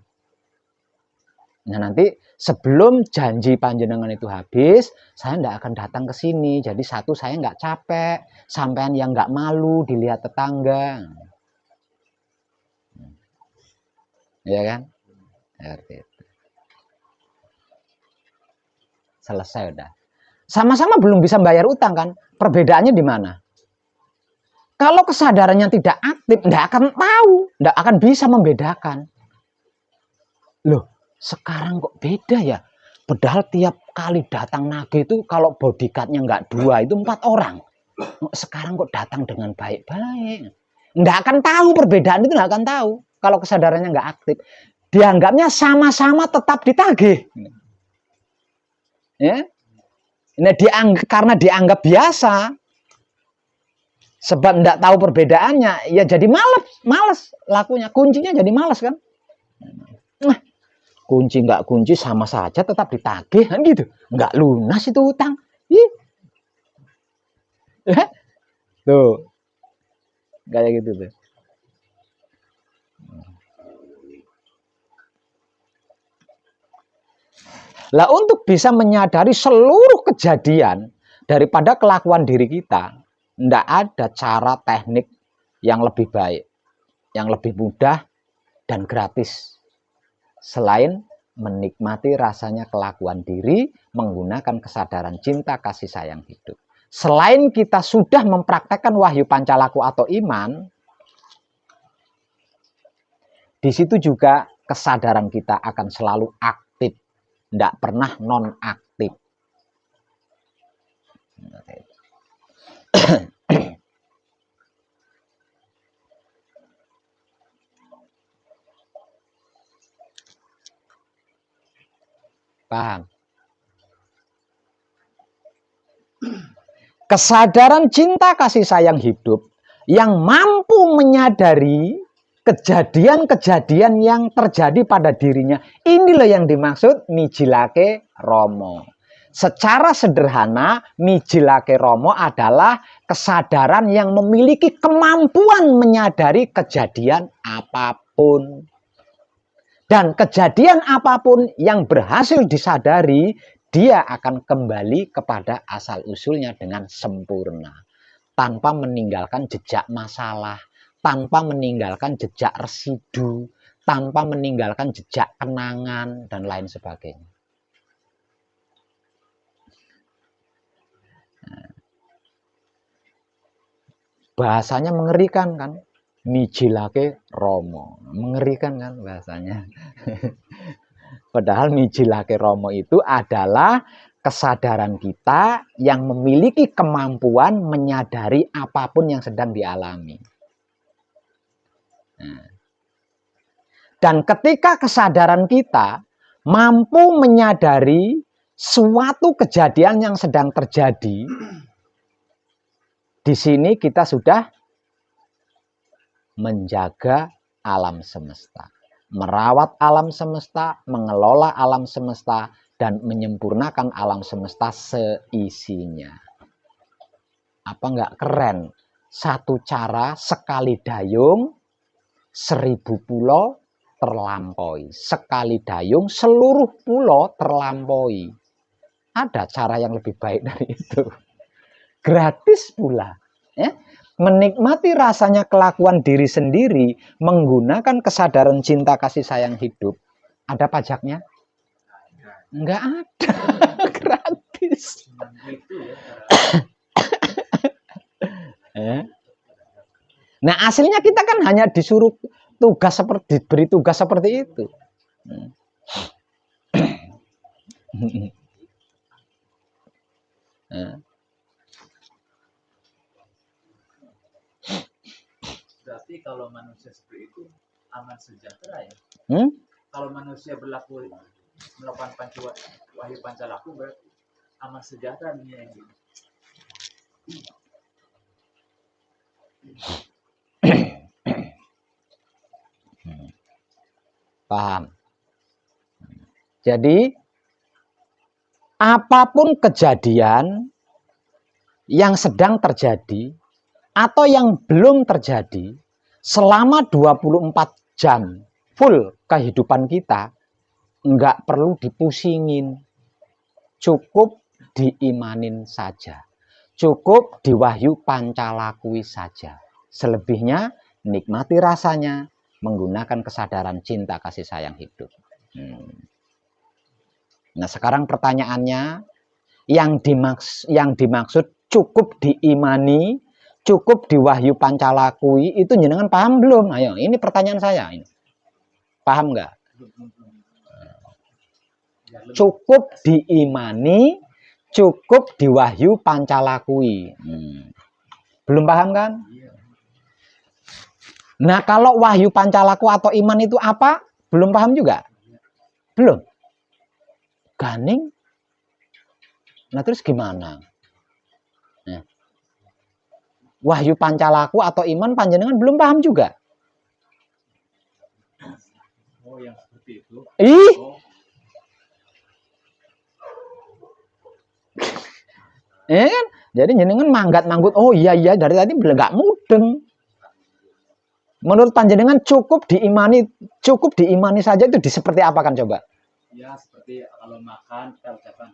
Nah nanti sebelum janji panjenengan itu habis, saya nggak akan datang ke sini. Jadi satu, saya nggak capek, sampean yang nggak malu dilihat tetangga. Ya kan? Seperti itu. Selesai udah. Sama-sama belum bisa bayar utang kan? Perbedaannya di mana? Kalau kesadarannya tidak aktif, nggak akan tahu, nggak akan bisa membedakan. Loh, sekarang kok beda ya? Padahal tiap kali datang nagih itu kalau bodyguardnya nggak 2 itu 4 orang. Sekarang kok datang dengan baik-baik. Nggak akan tahu perbedaan itu, nggak akan tahu kalau kesadarannya nggak aktif. Dianggapnya sama-sama tetap ditagih. Ya, nah, karena dianggap biasa, sebab nggak tahu perbedaannya, ya jadi males lakunya. Kuncinya jadi males kan? Nah, kunci nggak kunci sama saja tetap ditagih kan gitu, nggak lunas itu utang. Tuh kayak gitu tuh. Lah untuk bisa menyadari seluruh kejadian daripada kelakuan diri kita, ndak ada cara teknik yang lebih baik, yang lebih mudah dan gratis selain menikmati rasanya kelakuan diri menggunakan kesadaran cinta kasih sayang hidup. Selain kita sudah mempraktekkan wahyu pancalaku atau iman, di situ juga kesadaran kita akan selalu aktif, tidak pernah non-aktif. Paham? Kesadaran cinta kasih sayang hidup yang mampu menyadari kejadian-kejadian yang terjadi pada dirinya. Inilah yang dimaksud mijilake Romo. Secara sederhana, mijilake Rama adalah kesadaran yang memiliki kemampuan menyadari kejadian apapun. Dan kejadian apapun yang berhasil disadari, dia akan kembali kepada asal-usulnya dengan sempurna. Tanpa meninggalkan jejak masalah, tanpa meninggalkan jejak residu, tanpa meninggalkan jejak kenangan, dan lain sebagainya. Bahasanya mengerikan kan, mijilake Rama, mengerikan kan bahasanya. Padahal mijilake Rama itu adalah kesadaran kita yang memiliki kemampuan menyadari apapun yang sedang dialami. Dan ketika kesadaran kita mampu menyadari suatu kejadian yang sedang terjadi, di sini kita sudah menjaga alam semesta, merawat alam semesta, mengelola alam semesta, dan menyempurnakan alam semesta seisinya. Apa enggak keren? Satu cara sekali dayung, 1000 pulau terlampaui. Sekali dayung, seluruh pulau terlampaui. Ada cara yang lebih baik dari itu. Gratis pula. Ya? Menikmati rasanya kelakuan diri sendiri menggunakan kesadaran cinta kasih sayang hidup. Ada pajaknya? Enggak ada. Gratis. Nah, aslinya kita kan hanya disuruh tugas seperti, diberi tugas seperti itu. Berarti kalau manusia seperti itu aman sejahtera ya? Kalau manusia melakukan wahyu pancalaku berarti aman sejahtera dunia yang ini. Paham? Jadi apapun kejadian yang sedang terjadi atau yang belum terjadi selama 24 jam full kehidupan kita, enggak perlu dipusingin, cukup diimanin saja, cukup diwahyu pancalakui saja. Selebihnya nikmati rasanya menggunakan kesadaran cinta kasih sayang hidup. Nah, sekarang pertanyaannya, yang dimaksud cukup diimani, cukup diwahyu pancalakui, itu jenengan paham belum? Ayo, ini pertanyaan saya. Paham nggak? Cukup diimani, cukup diwahyu pancalakui. Belum paham kan? Nah, kalau wahyu pancalaku atau iman itu apa? Belum paham juga? Belum? Ganing? Nah, terus gimana? Nah, wahyu pancalaku atau iman panjenengan belum paham juga? Oh, yang seperti itu. Ih! Kan? Jadi jenengan manggut, oh iya dari tadi nggak mudeng. Menurut panjenengan cukup diimani saja itu seperti apa kan coba? Ya, seperti kalau makan kita ucapkan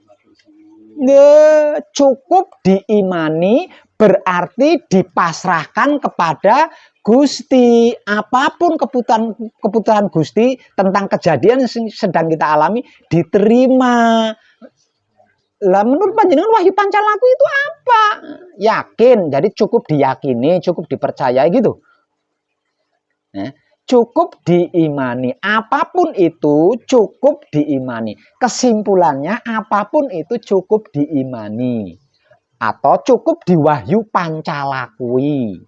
cukup diimani berarti dipasrahkan kepada Gusti. Apapun keputusan Gusti tentang kejadian yang sedang kita alami diterima. Lah menurut panjenengan wahyu pancalaku itu apa? Yakin, jadi cukup diyakini, cukup dipercayai gitu. Cukup diimani, apapun itu cukup diimani. Kesimpulannya apapun itu cukup diimani atau cukup diwahyu pancalakui.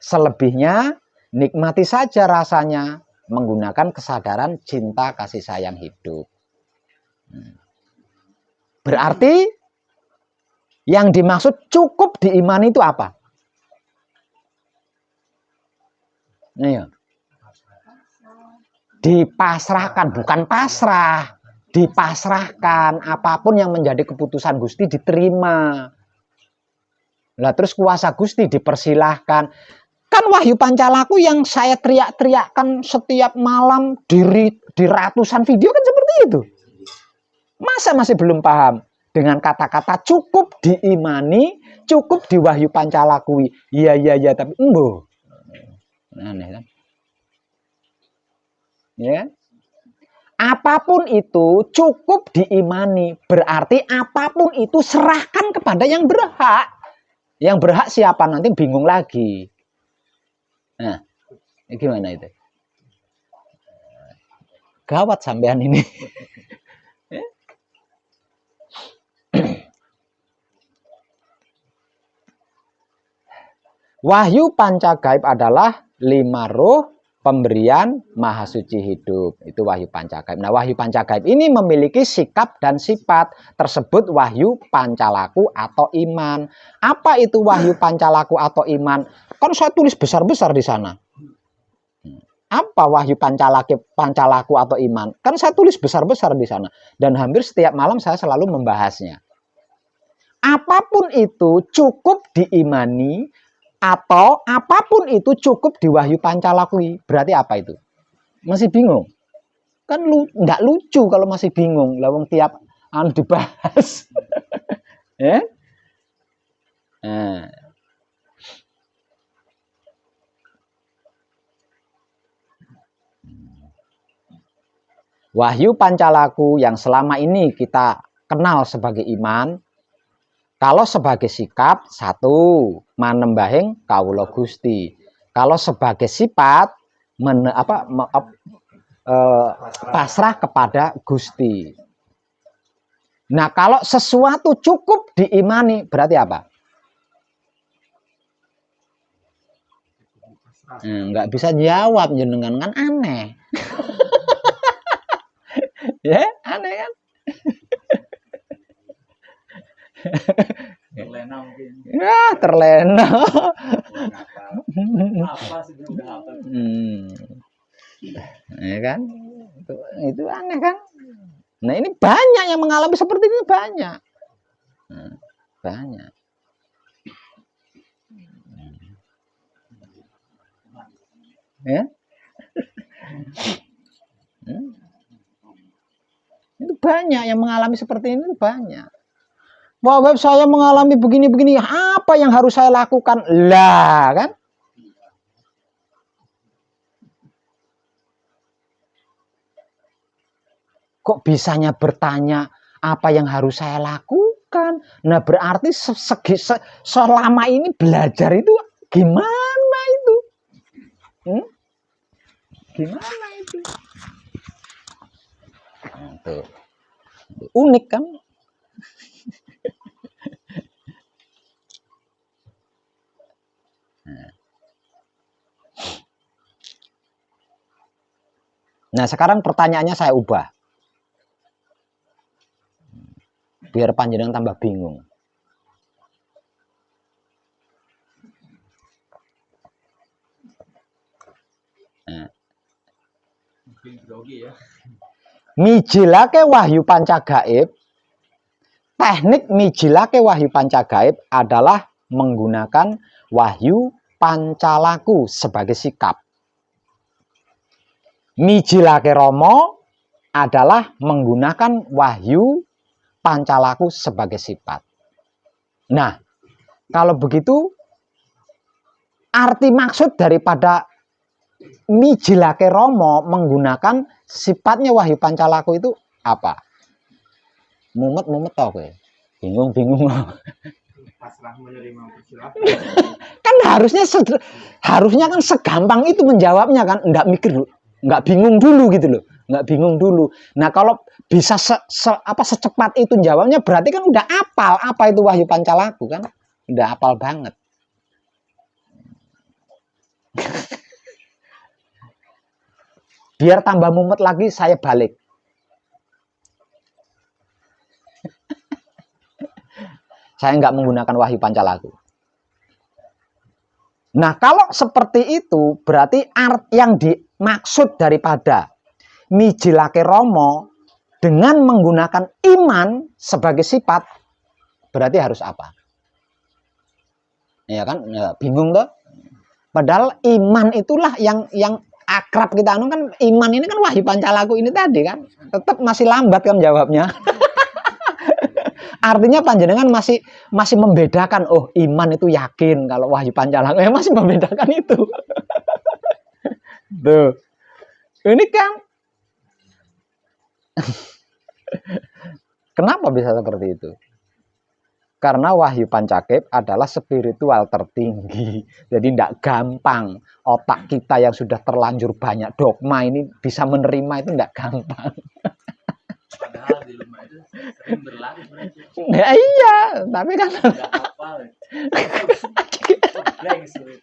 Selebihnya nikmati saja rasanya menggunakan kesadaran cinta kasih sayang hidup. Berarti yang dimaksud cukup diimani itu apa? Iya. Dipasrahkan, bukan pasrah. dipasrahkan, apapun yang menjadi keputusan Gusti diterima. Lah terus kuasa Gusti dipersilahkan. Kan Wahyu Pancalaku yang saya teriak-teriakkan setiap malam di ratusan video kan seperti itu. Masa masih belum paham? Dengan kata-kata cukup diimani, cukup di Wahyu Pancalakui. Iya, tapi embo. Aneh kan? Ya. Apapun itu cukup diimani, berarti apapun itu serahkan kepada yang berhak. Yang berhak siapa nanti bingung lagi. Nah, gimana itu? Gawat sampean ini. Wahyu Pancagaib adalah 5 roh pemberian Maha Suci hidup. Itu Wahyu Pancagaib. Nah, Wahyu Pancagaib ini memiliki sikap dan sifat tersebut Wahyu Pancalaku atau iman. Apa itu Wahyu Pancalaku atau iman? Kan saya tulis besar-besar di sana. Apa Wahyu Pancalaku atau iman? Kan saya tulis besar-besar di sana. Dan hampir setiap malam saya selalu membahasnya. Apapun itu cukup diimani, atau apapun itu cukup di Wahyu Pancalakui. Berarti apa itu? Masih bingung? Kan nggak lucu kalau masih bingung. Lawang tiap dibahas. Ya? Nah. Wahyu Pancalaku yang selama ini kita kenal sebagai iman, kalau sebagai sikap, 1, manembahing kawula Gusti. Kalau sebagai sifat, pasrah kepada Gusti. Nah, kalau sesuatu cukup diimani, berarti apa? Nggak bisa jawab, jenengan kan aneh. Ya, aneh kan? Terlena mungkin. Ya, terlena. Apa sih udah apa? Ya kan? Itu aneh kan? Nah, ini banyak yang mengalami seperti ini, banyak. Banyak. Ya? Itu banyak yang mengalami seperti ini, banyak. Wah, web saya mengalami begini-begini, apa yang harus saya lakukan? Lah, kan? Kok bisanya bertanya apa yang harus saya lakukan? Nah, berarti selama ini belajar itu gimana itu? Gimana itu? Tuh. Unik kan? Nah, sekarang pertanyaannya saya ubah. Biar panjenengan tambah bingung. Nah. Mungkin grogi ya. Mijilake Wahyu Pancagaib. Teknik mijilake Wahyu Pancagaib adalah menggunakan Wahyu Pancalaku sebagai sikap. Mijilake Romo adalah menggunakan Wahyu Pancalaku sebagai sifat. Nah, kalau begitu arti maksud daripada mijilake Romo menggunakan sifatnya Wahyu Pancalaku itu apa? Mumet toh kowe. Bingung. Pasrah menerima persilatan. Kan harusnya kan segampang itu menjawabnya kan, enggak mikir dulu, enggak bingung dulu gitu loh. Enggak bingung dulu. Nah, kalau bisa secepat itu jawabnya berarti kan udah apal apa itu Wahyu Pancalaku kan? Udah apal banget. Biar tambah mumet lagi saya balik. Saya nggak menggunakan Wahyu Pancalaku. Nah, kalau seperti itu berarti yang dimaksud daripada mijilake Romo dengan menggunakan iman sebagai sifat, berarti harus apa? Ya kan, ya, bingung tuh. Padahal iman itulah yang akrab kita anu kan, iman ini kan wahyu pancalaku ini tadi kan, tetap masih lambat kan jawabnya. Artinya panjenengan masih membedakan, oh iman itu yakin, kalau wahyu pancalaku ya masih membedakan itu. Tuh. Ini kan kenapa bisa seperti itu? Karena wahyu pancakep adalah spiritual tertinggi. Jadi tidak gampang. Otak kita yang sudah terlanjur banyak dogma ini bisa menerima itu tidak gampang. Padahal di rumah itu sering berlari mereka. Ya iya, tapi kan Nggak hafal. Blank sulit.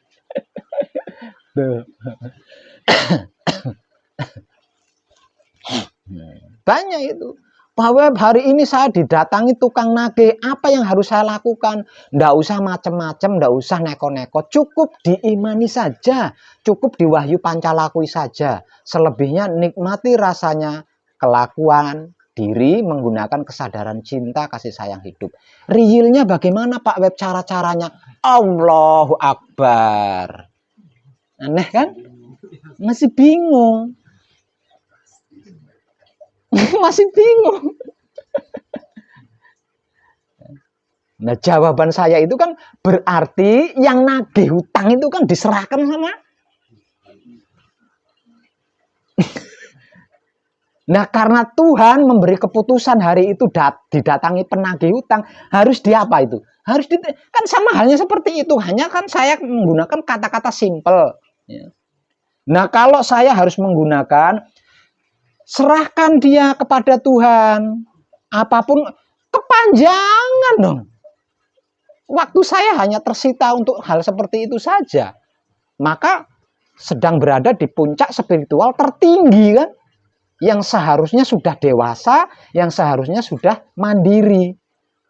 Banyak itu. Bahwa hari ini saya didatangi tukang nagih, apa yang harus saya lakukan? Nggak usah macam-macam, nggak usah neko-neko, cukup diimani saja, cukup diwahyu pancalakui saja. Selebihnya nikmati rasanya kelakuan diri menggunakan kesadaran cinta, kasih sayang hidup. Realnya bagaimana Pak Web cara-caranya? Allahu Akbar. Aneh kan? Masih bingung. Masih bingung. Nah, jawaban saya itu kan berarti yang nagih hutang itu kan diserahkan sama. Nah, karena Tuhan memberi keputusan hari itu didatangi penagih hutang, harus diapa itu? Harus kan sama halnya seperti itu, hanya kan saya menggunakan kata-kata simple. Nah, kalau saya harus menggunakan serahkan dia kepada Tuhan. Apapun, kepanjangan dong. Waktu saya hanya tersita untuk hal seperti itu saja. Maka sedang berada di puncak spiritual tertinggi kan. Yang seharusnya sudah dewasa, yang seharusnya sudah mandiri.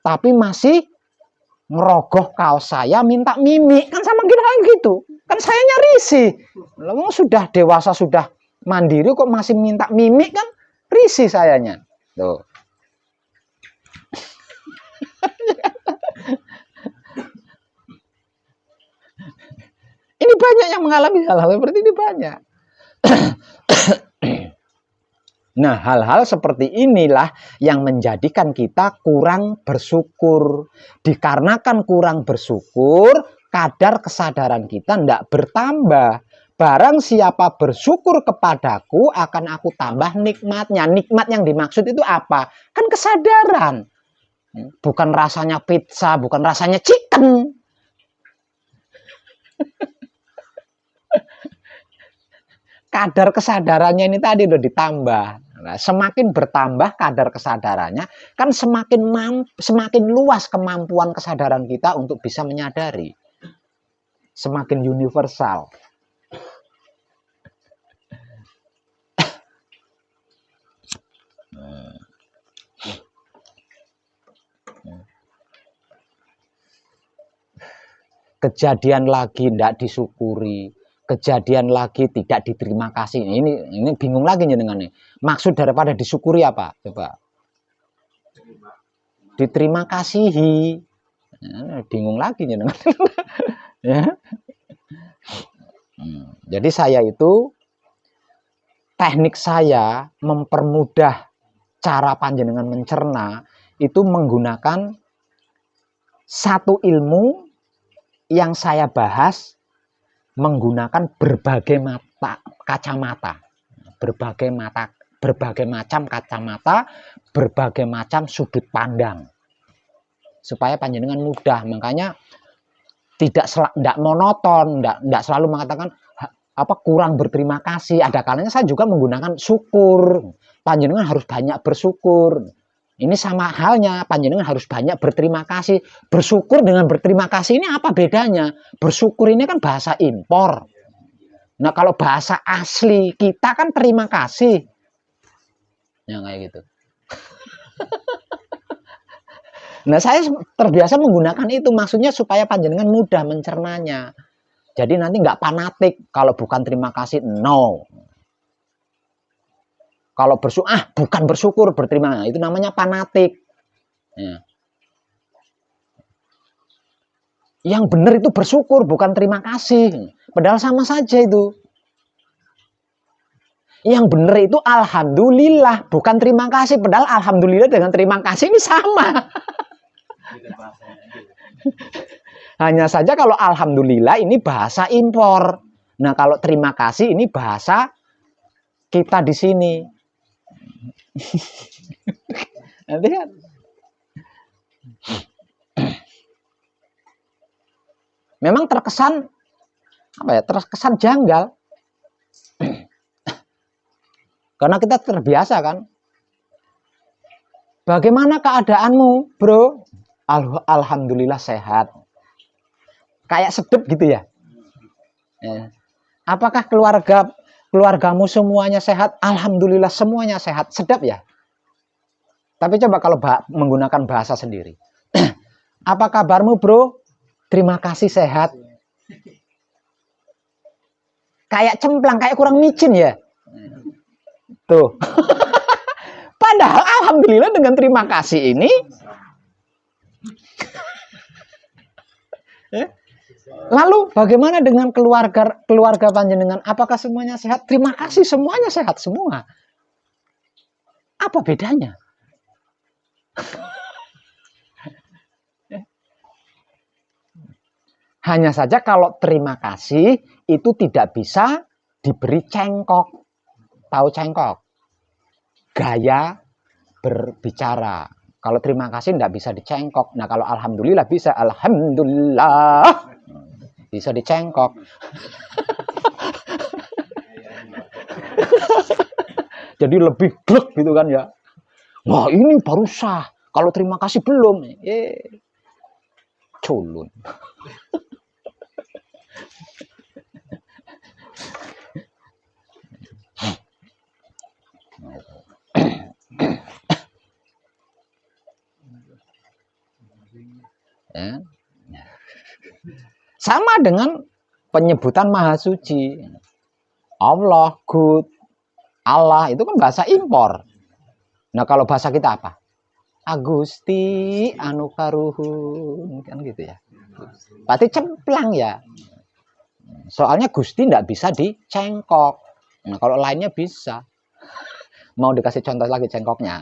Tapi masih ngerogoh kaos saya minta mimik. Kan sama gitu. Kan saya risih. Lalu sudah dewasa, sudah mandiri kok masih minta mimik kan risih sayanya. Tuh. Ini banyak yang mengalami hal-hal seperti ini banyak. Nah, hal-hal seperti inilah yang menjadikan kita kurang bersyukur. Dikarenakan kurang bersyukur, kadar kesadaran kita tidak bertambah. Barang siapa bersyukur kepadaku, akan aku tambah nikmatnya. Nikmat yang dimaksud itu apa? Kan kesadaran. Bukan rasanya pizza, bukan rasanya chicken. Kadar kesadarannya ini tadi udah ditambah. Nah, semakin bertambah kadar kesadarannya, kan semakin luas kemampuan kesadaran kita untuk bisa menyadari. Semakin universal. Kejadian lagi tidak disyukuri, kejadian lagi tidak diterima kasih. Ini bingung lagi jenengan nih. Maksud daripada disyukuri apa? Coba. Diterima kasihi. Bingung lagi jenengan. Ya. Jadi saya itu teknik saya mempermudah cara panjenengan mencerna itu menggunakan satu ilmu yang saya bahas menggunakan berbagai kacamata, berbagai macam kacamata, berbagai macam sudut pandang, supaya panjenengan mudah. Makanya tidak monoton, tidak selalu mengatakan kurang berterima kasih. Ada kalanya saya juga menggunakan syukur. Panjenengan harus banyak bersyukur. Ini sama halnya, panjenengan harus banyak berterima kasih. Bersyukur dengan berterima kasih ini apa bedanya? Bersyukur ini kan bahasa impor. Nah, kalau bahasa asli kita kan terima kasih. Ya kayak gitu. Nah, saya terbiasa menggunakan itu, maksudnya supaya panjenengan mudah mencernanya. Jadi nanti nggak fanatik kalau bukan terima kasih, no. Kalau bersyukur, bukan bersyukur, berterima kasih. Itu namanya fanatik. Ya. Yang benar itu bersyukur, bukan terima kasih. Padahal sama saja itu. Yang benar itu alhamdulillah, bukan terima kasih. Padahal alhamdulillah dengan terima kasih ini sama. Hanya saja kalau alhamdulillah ini bahasa impor. Nah, kalau terima kasih ini bahasa kita di sini. Nanti kan. Memang terkesan apa ya? Terkesan janggal. Karena kita terbiasa kan. Bagaimana keadaanmu, bro? Alhamdulillah sehat. Kayak sedep gitu ya. Apakah keluargamu semuanya sehat? Alhamdulillah semuanya sehat. Sedap ya. Tapi coba kalau menggunakan bahasa sendiri. Apa kabarmu, bro? Terima kasih sehat. Kayak cemplang, kayak kurang micin ya. Tuh. Padahal alhamdulillah dengan terima kasih ini lalu bagaimana dengan keluarga panjenengan? Apakah semuanya sehat? Terima kasih semuanya sehat semua. Apa bedanya? Hanya saja kalau terima kasih itu tidak bisa diberi cengkok. Tahu cengkok? Gaya berbicara. Kalau terima kasih tidak bisa dicengkok. Nah, kalau alhamdulillah bisa. Alhamdulillah. Bisa dicengkok. Jadi lebih glek gitu kan ya. Wah, ini baru sah. Kalau terima kasih belum. Culun. Ya. Sama dengan penyebutan Maha Suci. Allah, good, Allah, itu kan bahasa impor. Nah, kalau bahasa kita apa? Agusti anu karuhun, kan gitu ya. Berarti cemplang ya. Soalnya Gusti tidak bisa dicengkok. Nah, kalau lainnya bisa. Mau dikasih contoh lagi cengkoknya.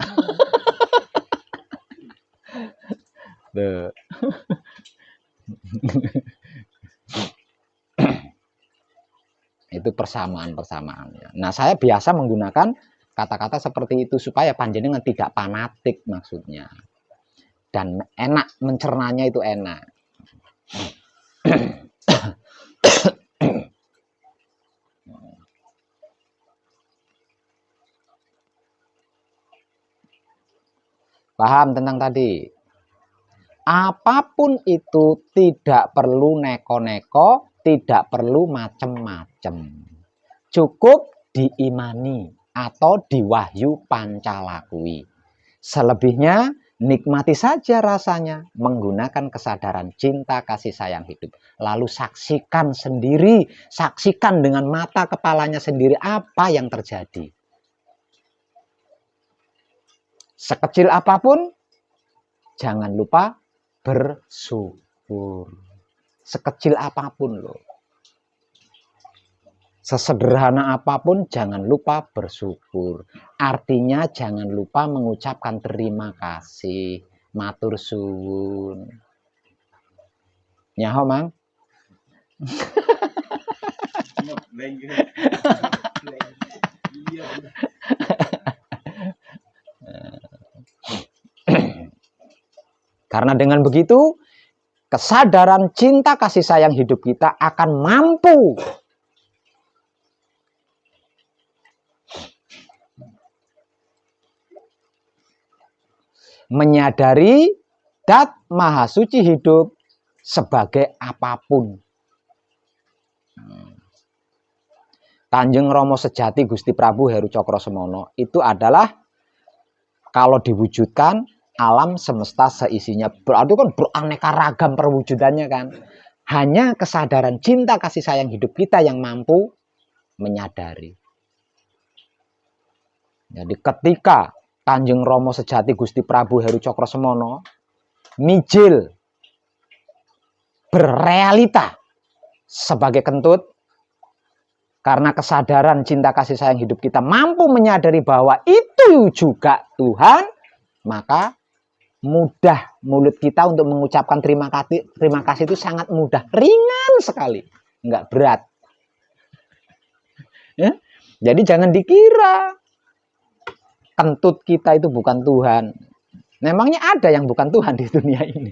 Itu persamaan-persamaannya. Nah, saya biasa menggunakan kata-kata seperti itu supaya panjenengan tidak fanatik maksudnya. Dan enak mencernanya itu enak. Paham tentang tadi? Apapun itu tidak perlu neko-neko, tidak perlu macem-macem. Cukup diimani atau diwahyu pancalakui. Selebihnya nikmati saja rasanya menggunakan kesadaran cinta kasih sayang hidup. Lalu saksikan sendiri, saksikan dengan mata kepalanya sendiri apa yang terjadi. Sekecil apapun, jangan lupa bersyukur. Sekecil apapun loh. Sesederhana apapun jangan lupa bersyukur. Artinya jangan lupa mengucapkan terima kasih, matur suwun. Nyaho mang? Karena dengan begitu kesadaran cinta kasih sayang hidup kita akan mampu menyadari Dat Maha Suci hidup sebagai apapun. Kanjeng Rama sejati Gusti Prabu Heru Cokrosemono itu adalah kalau diwujudkan alam semesta seisinya. Berarti kan beraneka ragam perwujudannya kan. Hanya kesadaran cinta kasih sayang hidup kita yang mampu menyadari. Jadi ketika Kanjeng Rama sejati Gusti Prabu Heru Cokrosemono mijil berrealita sebagai kentut, karena kesadaran cinta kasih sayang hidup kita mampu menyadari bahwa itu juga Tuhan, maka mudah mulut kita untuk mengucapkan terima kasih itu sangat mudah, ringan sekali, nggak berat. Ya? Jadi jangan dikira kentut kita itu bukan Tuhan. Memangnya ada yang bukan Tuhan di dunia ini?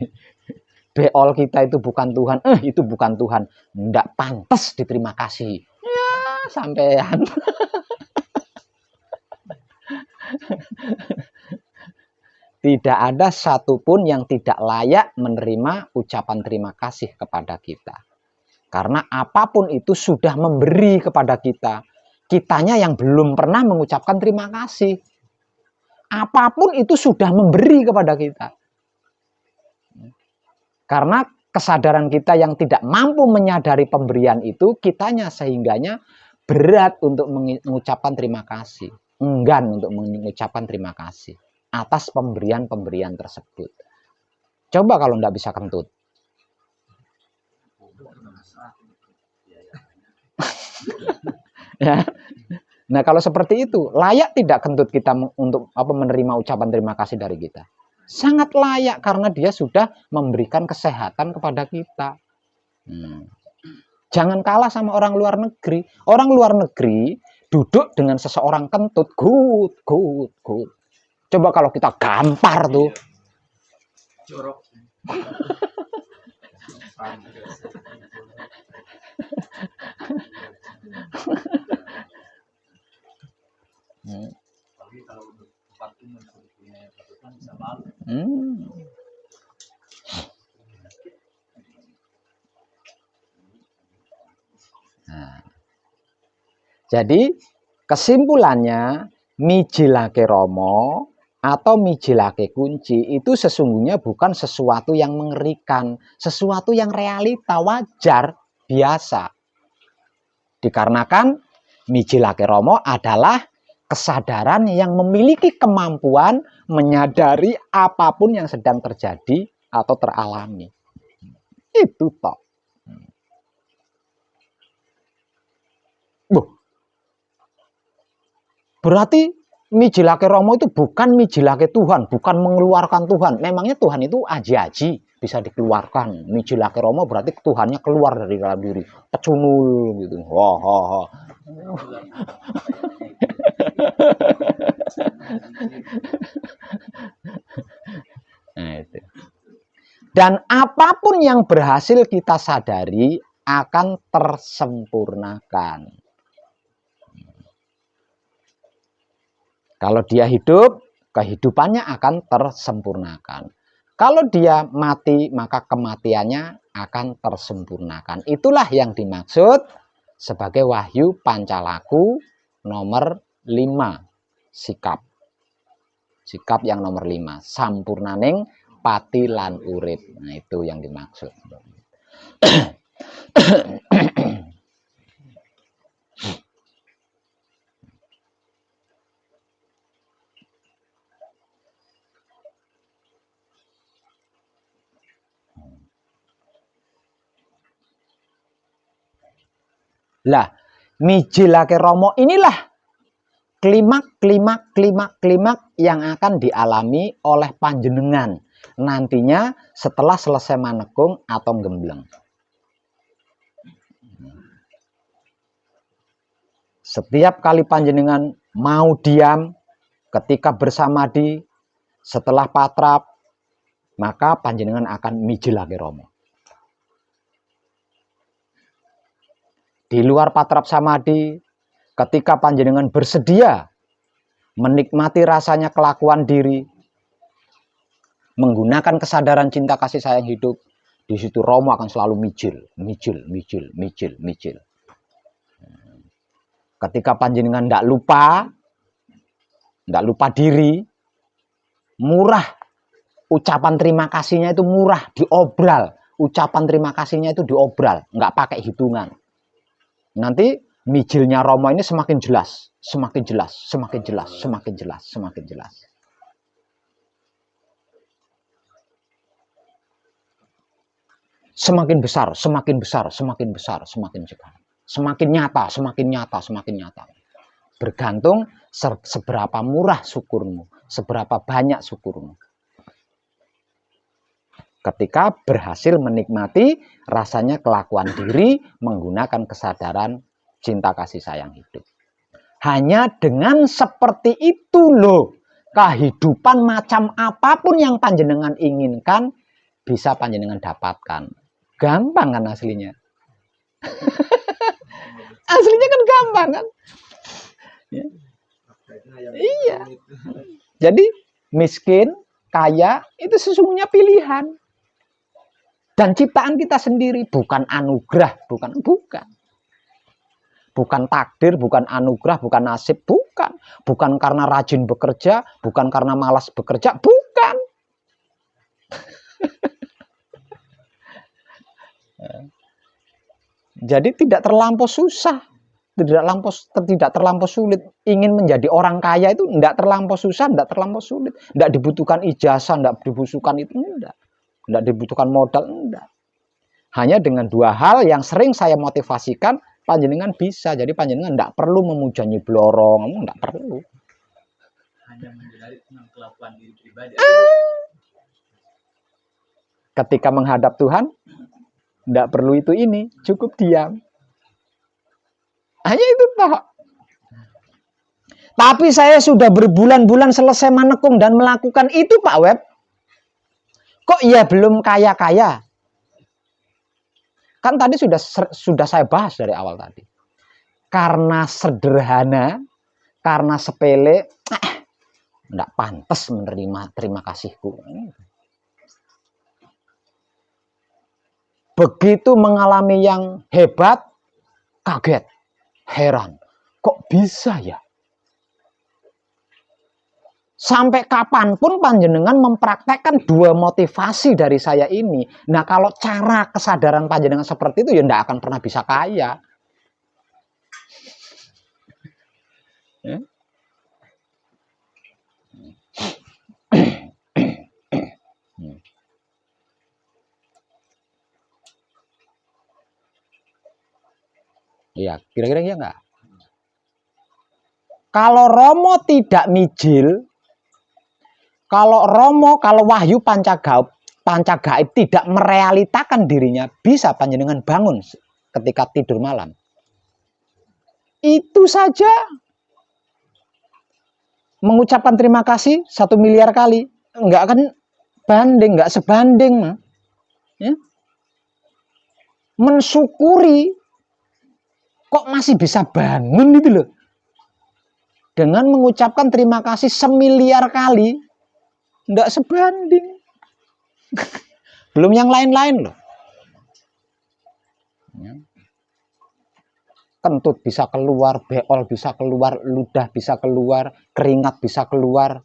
Beol kita itu bukan Tuhan. Itu bukan Tuhan. Nggak pantas diterima kasih. Ya, sampean. Tidak ada satupun yang tidak layak menerima ucapan terima kasih kepada kita. Karena apapun itu sudah memberi kepada kita. Kitanya yang belum pernah mengucapkan terima kasih. Apapun itu sudah memberi kepada kita. Karena kesadaran kita yang tidak mampu menyadari pemberian itu, kitanya sehingganya berat untuk mengucapkan terima kasih. Enggan untuk mengucapkan terima kasih atas pemberian-pemberian tersebut. Coba kalau tidak bisa kentut. Ya. Nah, kalau seperti itu, layak tidak kentut kita untuk menerima ucapan terima kasih dari kita? Sangat layak, karena dia sudah memberikan kesehatan kepada kita. Jangan kalah sama orang luar negeri. Orang luar negeri duduk dengan seseorang kentut, good. Coba kalau kita gampar tuh. Jorok. Tapi kalau untuk tempat umum sebetulnya kan bisa malu. Nah, jadi kesimpulannya mijilake Romo atau mijilake kunci itu sesungguhnya bukan sesuatu yang mengerikan, sesuatu yang realita, wajar, biasa. Dikarenakan mijilake Romo adalah kesadaran yang memiliki kemampuan menyadari apapun yang sedang terjadi atau teralami. Itu toh. Berarti mijilake Romo itu bukan mijilake Tuhan, bukan mengeluarkan Tuhan. Memangnya Tuhan itu aji-aji, bisa dikeluarkan. Mijilake Romo berarti Tuhannya keluar dari dalam diri, pecunul gitu. Wah. Nah, itu. Dan apapun yang berhasil kita sadari akan tersempurnakan. Kalau dia hidup, kehidupannya akan tersempurnakan. Kalau dia mati, maka kematiannya akan tersempurnakan. Itulah yang dimaksud sebagai Wahyu Pancalaku nomor 5. Sikap. Sikap yang nomor 5. Sampurnaning pati lan urip. Nah, itu yang dimaksud. Lah, mijilake Romo inilah klimak yang akan dialami oleh panjenengan nantinya setelah selesai manekung atau gembleng. Setiap kali panjenengan mau diam ketika bersamadi setelah patrap, maka panjenengan akan mijilake Romo. Di luar patrap samadi, ketika panjenengan bersedia menikmati rasanya kelakuan diri, menggunakan kesadaran cinta kasih sayang hidup, di situ Romo akan selalu mijil. Ketika panjenengan tidak lupa diri, murah, ucapan terima kasihnya itu murah, diobral. Ucapan terima kasihnya itu diobral, nggak pakai hitungan. Nanti Mijilnya Romo ini semakin jelas, semakin jelas, semakin jelas, semakin jelas, semakin jelas. Semakin besar, semakin besar, semakin besar, semakin besar. Semakin nyata, semakin nyata, semakin nyata. Bergantung seberapa murah syukurmu, seberapa banyak syukurmu. Ketika berhasil menikmati rasanya kelakuan diri menggunakan kesadaran cinta kasih sayang hidup. Hanya dengan seperti itu loh, kehidupan macam apapun yang panjenengan inginkan bisa panjenengan dapatkan. Gampang kan aslinya? Aslinya kan gampang kan? Ya. Iya. Jadi miskin, kaya itu sesungguhnya pilihan. Dan ciptaan kita sendiri, bukan anugerah, bukan. Bukan takdir, bukan anugerah, bukan nasib, bukan. Bukan karena rajin bekerja, bukan karena malas bekerja, bukan. Jadi tidak terlampau susah, tidak terlampau sulit. Ingin menjadi orang kaya itu tidak terlampau susah, tidak terlampau sulit. Tidak dibutuhkan ijazah, tidak dibutuhkan itu, tidak dibutuhkan modal, enggak. Hanya dengan dua hal yang sering saya motivasikan, panjenengan bisa. Jadi panjenengan tidak perlu memuja Nyi Blorong, tidak perlu. Hanya menjalani tentang kelakuan diri pribadi. Ketika menghadap Tuhan, tidak perlu itu ini, cukup diam. Hanya itu toh. Tapi saya sudah berbulan-bulan selesai menekung dan melakukan itu, Pak Web. Kok ya belum kaya-kaya? Kan tadi sudah saya bahas dari awal tadi. Karena sederhana, karena sepele, tidak pantas menerima terima kasihku. Begitu mengalami yang hebat, kaget, heran. Kok bisa ya? Sampai kapanpun panjenengan mempraktekkan dua motivasi dari saya ini. Nah, kalau cara kesadaran panjenengan seperti itu, ya tidak akan pernah bisa kaya. Iya, kira-kira ya enggak? Kalau Romo tidak mijil, kalau Wahyu Pancagaib tidak merealitakan dirinya, bisa panjenengan bangun ketika tidur malam. Itu saja. Mengucapkan terima kasih 1 miliar kali. Enggak akan banding, enggak sebanding. Ya? Mensyukuri. Kok masih bisa bangun gitu loh. Dengan mengucapkan terima kasih 1 miliar kali, enggak sebanding. Belum yang lain-lain loh. Ya. Kentut bisa keluar, beol bisa keluar, ludah bisa keluar, keringat bisa keluar,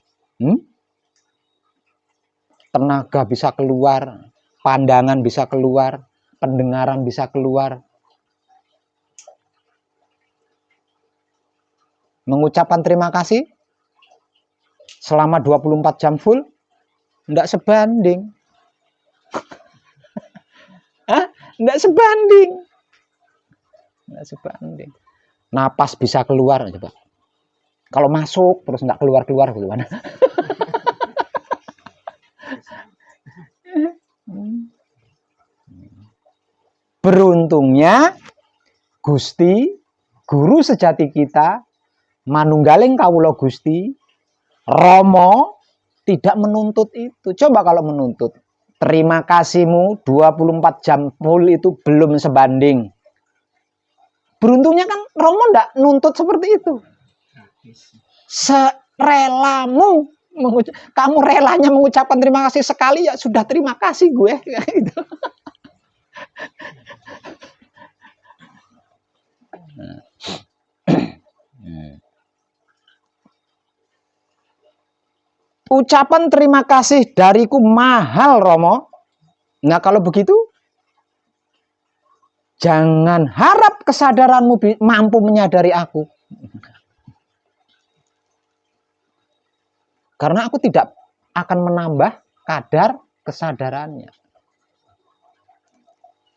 tenaga bisa keluar, pandangan bisa keluar, pendengaran bisa keluar. Mengucapkan terima kasih selama 24 jam full, enggak sebanding. Enggak sebanding. Enggak sebanding. Napas bisa keluar coba. Kalau masuk terus enggak keluar-keluar gimana? Beruntungnya Gusti, guru sejati kita, manunggaling kawula Gusti, Romo tidak menuntut itu. Coba kalau menuntut, terima kasihmu 24 jam full itu belum sebanding. Beruntungnya kan Romo tidak nuntut seperti itu. Serelamu, kamu relanya mengucapkan terima kasih sekali, ya sudah terima kasih gue. Gitu. Ucapan terima kasih dariku mahal, Romo. Nah, kalau begitu, jangan harap kesadaranmu mampu menyadari aku? Karena aku tidak akan menambah kadar kesadarannya.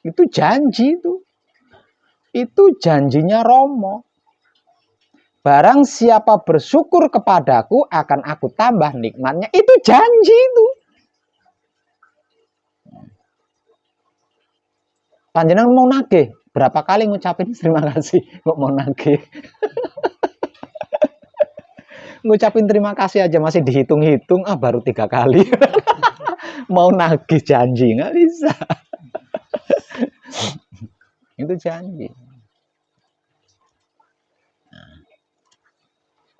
Itu janji itu. Itu janjinya Romo. Barang siapa bersyukur kepadaku akan aku tambah nikmatnya. Itu janji itu. Panjenengan mau nagih, berapa kali ngucapin terima kasih kok mau nagih? Ngucapin terima kasih aja masih dihitung-hitung, baru 3 kali. Mau nagih janji nggak bisa. Itu janji.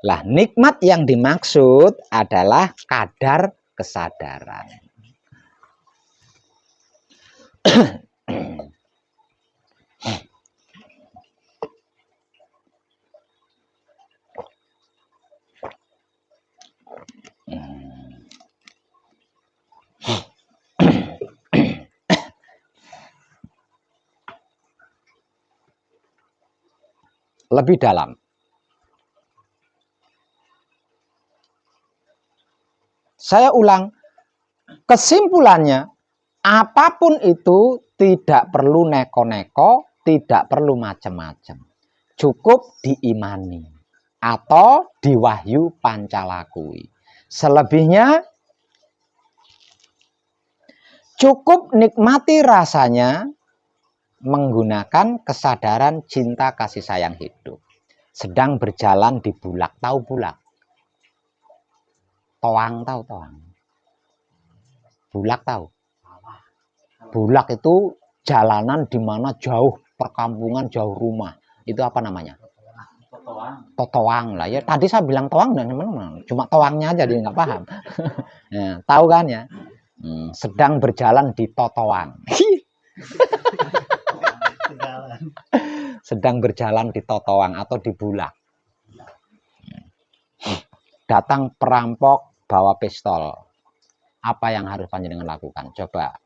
Lah, nikmat yang dimaksud adalah kadar kesadaran. Lebih dalam. Saya ulang, kesimpulannya, apapun itu tidak perlu neko-neko, tidak perlu macam-macam. Cukup diimani atau diwahyu pancalakui. Selebihnya, cukup nikmati rasanya menggunakan kesadaran cinta kasih sayang hidup. Sedang berjalan di bulak, tahu bulak? Toang, tahu toang? Bulak tahu? Bulak itu jalanan di mana jauh perkampungan, jauh rumah. Itu apa namanya? Totoang lah ya. Tadi saya bilang toang dan teman-teman, cuma toangnya aja dia nggak paham. Nah, tahu kan ya? Sedang berjalan di totoang. Sedang berjalan di totoang atau di bulak. Datang perampok bawa pistol. Apa yang harus panjenengan lakukan? Coba.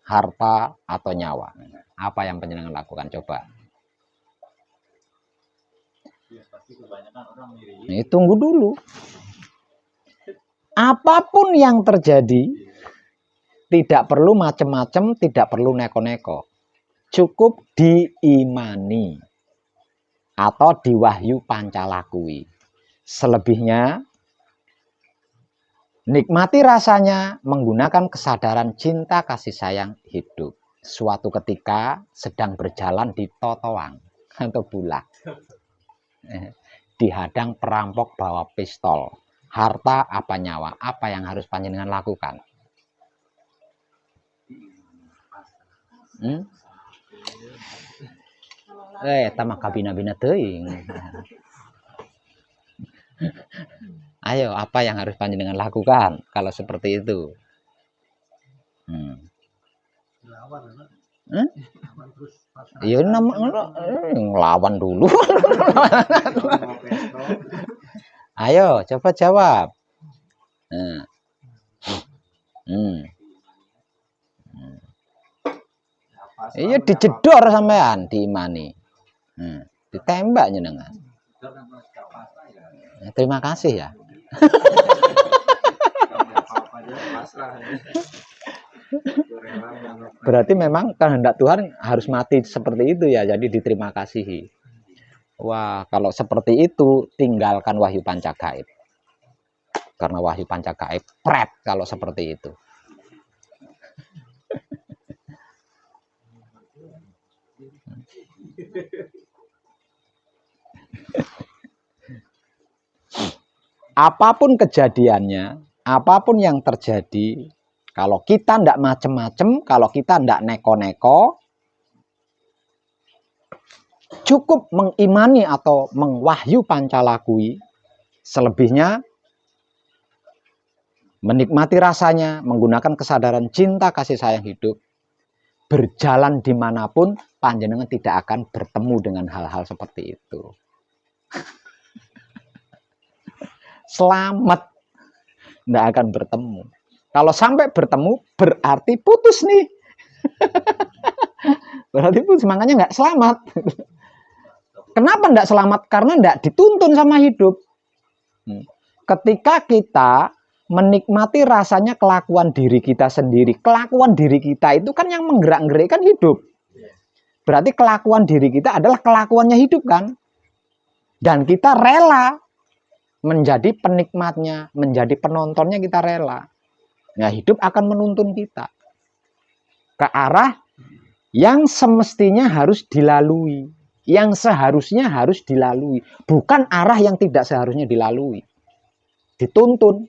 Harta atau nyawa? Apa yang panjenengan lakukan? Coba. Ini tunggu dulu. Apapun yang terjadi, tidak perlu macam-macam, tidak perlu neko-neko. Cukup diimani atau diwahyu pancalakui. Selebihnya, nikmati rasanya menggunakan kesadaran cinta kasih sayang hidup. Suatu ketika sedang berjalan di totoang atau bulak. Dihadang perampok bawa pistol. Harta apa nyawa? Apa yang harus panjenengan lakukan? Tamak kabina-bina teuing. Ayo, apa yang harus panjenengan lakukan kalau seperti itu? Iya, ngelawan dulu. Ayo, coba jawab. Iya, dijedor sampean diimani. Ditembak nyenengan. Terima kasih ya. Berarti memang kehendak Tuhan harus mati seperti itu ya, jadi diterima kasihi. Wah, kalau seperti itu tinggalkan wahyu pancagaib. Karena wahyu pancagaib pret kalau seperti itu. Apapun kejadiannya, apapun yang terjadi, kalau kita tidak macem-macem, kalau kita tidak neko-neko, cukup mengimani atau mengwahyu pancalakui. Selebihnya, menikmati rasanya, menggunakan kesadaran cinta kasih sayang hidup. Berjalan dimanapun, panjenengan tidak akan bertemu dengan hal-hal seperti itu. Selamat, tidak akan bertemu. Kalau sampai bertemu, berarti putus nih. Berarti pun semangatnya nggak selamat. Kenapa nggak selamat? Karena nggak dituntun sama hidup. Ketika kita menikmati rasanya kelakuan diri kita sendiri, kelakuan diri kita itu kan yang menggerak-gerikkan hidup. Berarti kelakuan diri kita adalah kelakuannya hidup kan? Dan kita rela menjadi penikmatnya, menjadi penontonnya, kita rela. Nah, hidup akan menuntun kita ke arah yang semestinya harus dilalui, yang seharusnya harus dilalui, bukan arah yang tidak seharusnya dilalui. Dituntun,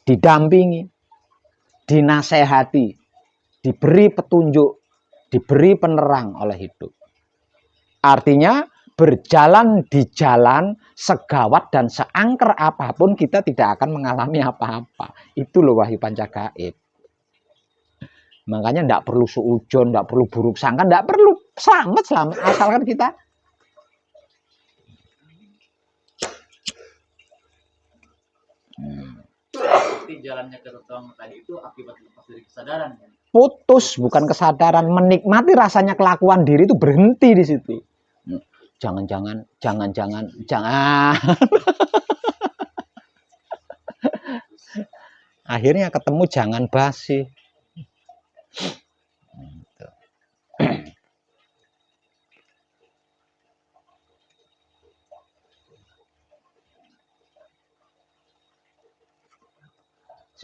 didampingi, dinasehati, diberi petunjuk, diberi penerang oleh hidup. Artinya berjalan di jalan segawat dan seangker apapun kita tidak akan mengalami apa-apa. Itu loh wahyu pancagaib. Makanya tidak perlu suujon, tidak perlu buruk sangka, tidak perlu, selamat asalkan kita jalannya ke Rutong tadi itu akibat lepas dari kesadaran kan? Putus, bukan kesadaran. Menikmati rasanya kelakuan diri itu berhenti di situ. Jangan. Akhirnya ketemu jangan basi.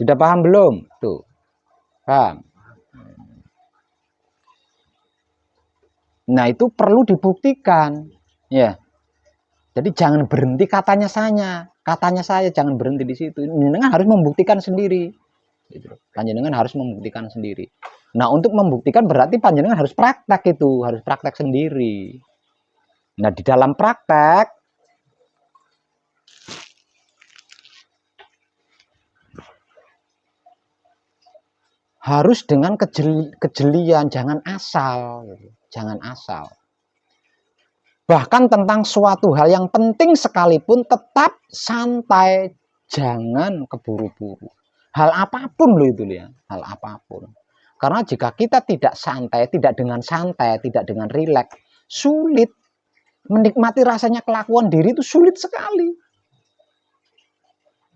Sudah paham belum? Tuh. Paham. Nah, itu perlu dibuktikan. Ya. Jadi jangan berhenti katanya saya, jangan berhenti di situ. Panjenengan harus membuktikan sendiri. Panjenengan harus membuktikan sendiri. Nah, untuk membuktikan berarti panjenengan harus praktek itu, harus praktek sendiri. Nah, di dalam praktek harus dengan kejelian, jangan asal. Jangan asal. Bahkan tentang suatu hal yang penting sekalipun tetap santai, jangan keburu-buru. Hal apapun loh itu ya, hal apapun. Karena jika kita tidak santai, tidak dengan rileks, sulit menikmati rasanya kelakuan diri itu sulit sekali.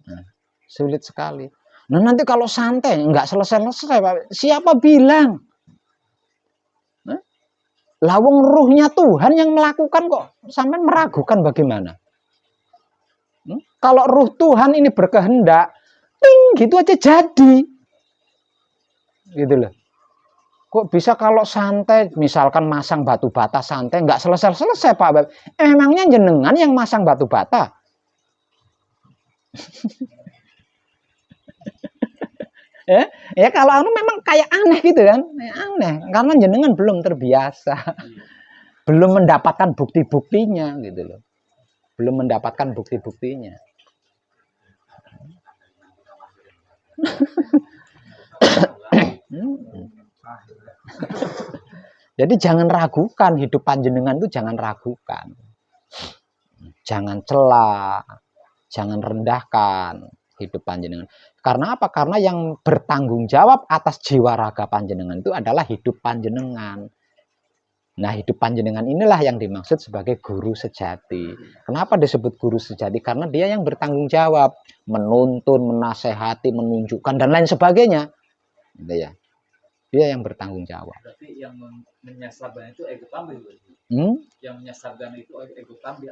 Nah, sulit sekali. Nah, nanti kalau santai nggak selesai-selesai, Pak. Siapa bilang? Lawang ruhnya Tuhan yang melakukan kok sampai meragukan bagaimana? Kalau ruh Tuhan ini berkehendak, gitu aja jadi. Gitu loh. Kok bisa kalau santai, misalkan masang batu bata santai, nggak selesai-selesai Pak. Emangnya jenengan yang masang batu bata? Ya kalau anu memang kayak aneh gitu kan, aneh karena jenengan belum terbiasa, belum mendapatkan bukti-buktinya gitu loh, belum mendapatkan bukti-buktinya. Jadi jangan ragukan hidup panjenengan itu, jangan ragukan, jangan cela, jangan rendahkan hidup panjenengan. Karena apa? Karena yang bertanggung jawab atas jiwa raga panjenengan itu adalah hidup panjenengan. Nah, hidup panjenengan inilah yang dimaksud sebagai guru sejati. Kenapa disebut guru sejati? Karena dia yang bertanggung jawab, menuntun, menasehati, menunjukkan dan lain sebagainya. Gitu ya. Dia yang bertanggung jawab. Berarti yang menyasarkan itu ego pamrih. Yang menyasarkan itu ego pamrih.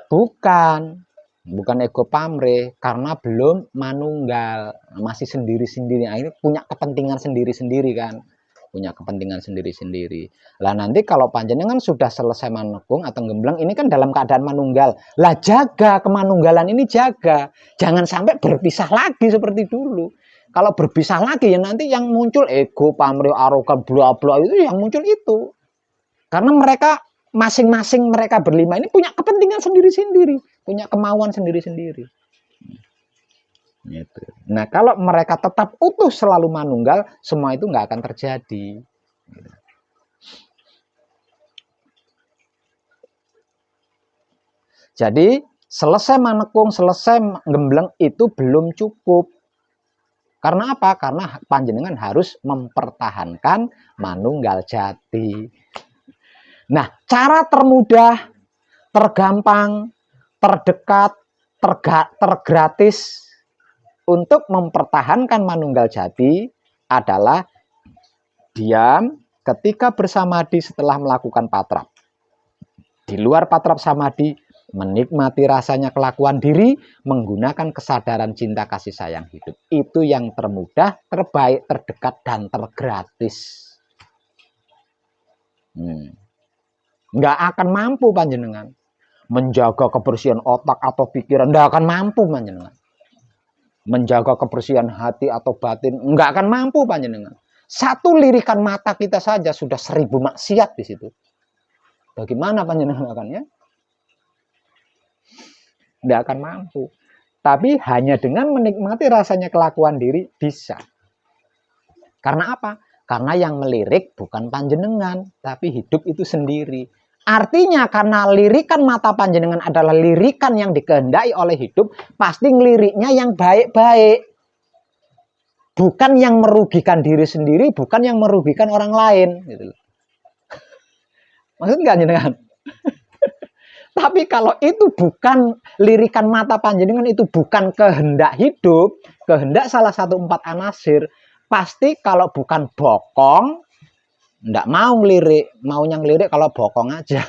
Bukan ego pamrih, karena belum manunggal, masih sendiri-sendiri. Akhirnya punya kepentingan sendiri-sendiri kan, punya kepentingan sendiri-sendiri. Lah nanti kalau panjenengan sudah selesai manekung atau gembleng, ini kan dalam keadaan manunggal. Lah jaga kemanunggalan ini, jaga, jangan sampai berpisah lagi seperti dulu. Kalau berpisah lagi ya nanti yang muncul ego, pamrih, arogan, bla bla itu yang muncul itu. Karena mereka masing-masing mereka berlima ini punya kepentingan sendiri-sendiri, punya kemauan sendiri-sendiri. Gitu. Nah, kalau mereka tetap utuh selalu manunggal, semua itu nggak akan terjadi. Jadi selesai manekung, selesai gembleng itu belum cukup. Karena apa? Karena panjenengan harus mempertahankan manunggal jati. Nah, cara termudah, tergampang, terdekat, tergratis untuk mempertahankan manunggal jati adalah diam ketika bersamadi setelah melakukan patrap. Di luar patrap samadi, menikmati rasanya kelakuan diri, menggunakan kesadaran cinta kasih sayang hidup. Itu yang termudah, terbaik, terdekat, dan tergratis. Nggak akan mampu panjenengan menjaga kebersihan otak atau pikiran, nggak akan mampu panjenengan. Menjaga kebersihan hati atau batin, nggak akan mampu panjenengan. Satu lirikan mata kita saja sudah 1000 maksiat di situ. Bagaimana panjenengan akannya? Nggak akan mampu. Tapi hanya dengan menikmati rasanya kelakuan diri bisa. Karena apa? Karena yang melirik bukan panjenengan, tapi hidup itu sendiri. Artinya karena lirikan mata panjenengan adalah lirikan yang dikehendaki oleh hidup, pasti ngeliriknya yang baik-baik. Bukan yang merugikan diri sendiri, bukan yang merugikan orang lain. Gitu. Maksud nggak jenengan? Tapi kalau itu bukan lirikan mata panjenengan, itu bukan kehendak hidup, kehendak salah satu 4 anasir, pasti kalau bukan bokong, nggak mau ngelirik, maunya ngelirik kalau bokong aja.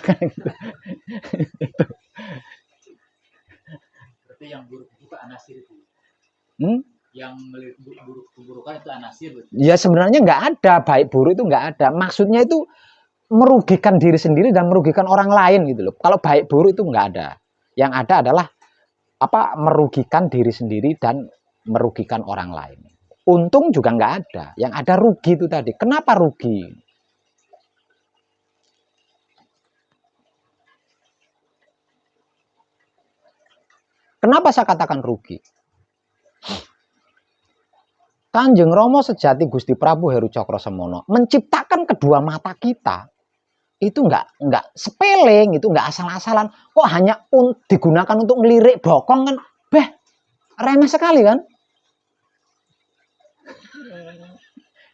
Berarti yang buruk itu anasir itu. Yang melirik buruk keburukan itu anasir. Betul? Ya sebenarnya nggak ada, baik buruk itu nggak ada. Maksudnya itu merugikan diri sendiri dan merugikan orang lain gitu loh. Kalau baik buruk itu nggak ada. Yang ada adalah merugikan diri sendiri dan merugikan orang lain. Untung juga nggak ada. Yang ada rugi itu tadi. Kenapa rugi? Kenapa saya katakan rugi? Kanjeng Rama sejati Gusti Prabu Heru Cakrosemono menciptakan kedua mata kita. Itu enggak sepele, itu enggak asal-asalan. Kok hanya digunakan untuk ngelirik bokong kan? Remeh sekali kan?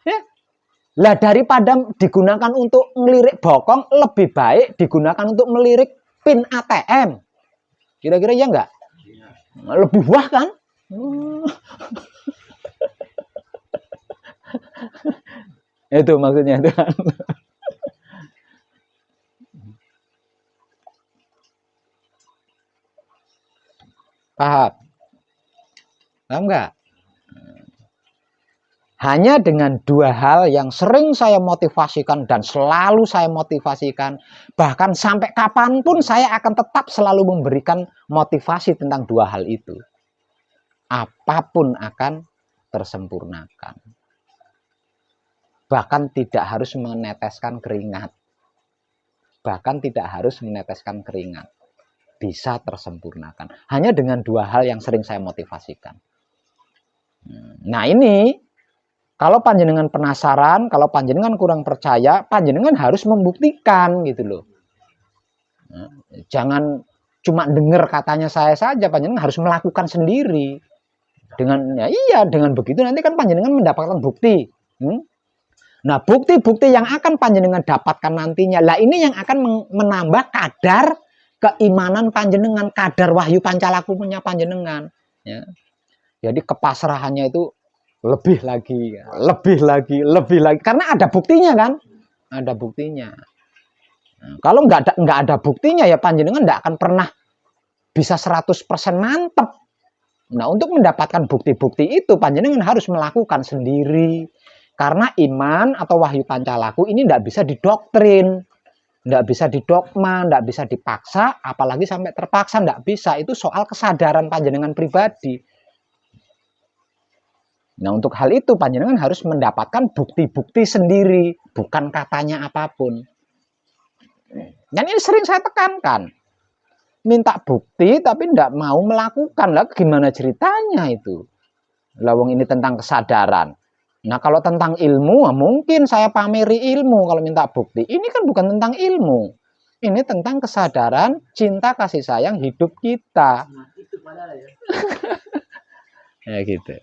Ya. Lah daripada digunakan untuk ngelirik bokong, lebih baik digunakan untuk melirik pin ATM. Kira-kira ya enggak? Lebih wah kan? Itu maksudnya itu. Paham? Paham enggak? Hanya dengan 2 hal yang sering saya motivasikan dan selalu saya motivasikan, bahkan sampai kapanpun saya akan tetap selalu memberikan motivasi tentang 2 hal itu. Apapun akan tersempurnakan. Bahkan tidak harus meneteskan keringat. Bahkan tidak harus meneteskan keringat. Bisa tersempurnakan. Hanya dengan 2 hal yang sering saya motivasikan. Nah ini, kalau panjenengan penasaran, kalau panjenengan kurang percaya, panjenengan harus membuktikan gitu loh. Jangan cuma dengar katanya saya saja, panjenengan harus melakukan sendiri. Dengan begitu nanti kan panjenengan mendapatkan bukti. Nah, bukti-bukti yang akan panjenengan dapatkan nantinya, lah ini yang akan menambah kadar keimanan panjenengan, kadar wahyu pancalaku punya panjenengan. Ya. Jadi kepasrahannya itu lebih lagi, karena ada buktinya kan, ada buktinya. Nah, kalau nggak ada buktinya ya panjenengan nggak akan pernah bisa 100% mantep. Nah, untuk mendapatkan bukti-bukti itu panjenengan harus melakukan sendiri. Karena iman atau wahyu pancalaku ini tidak bisa didoktrin, tidak bisa didogma, tidak bisa dipaksa, apalagi sampai terpaksa, tidak bisa. Itu soal kesadaran panjenengan pribadi. Nah, untuk hal itu panjenengan harus mendapatkan bukti-bukti sendiri, bukan katanya apapun. Dan ini sering saya tekankan. Minta bukti tapi tidak mau melakukan. Lah gimana ceritanya itu? Lawang ini tentang kesadaran. Nah, kalau tentang ilmu, mungkin saya pameri ilmu kalau minta bukti. Ini kan bukan tentang ilmu. Ini tentang kesadaran, cinta, kasih sayang hidup kita. Nah, itu padahal ya. Ya gitu.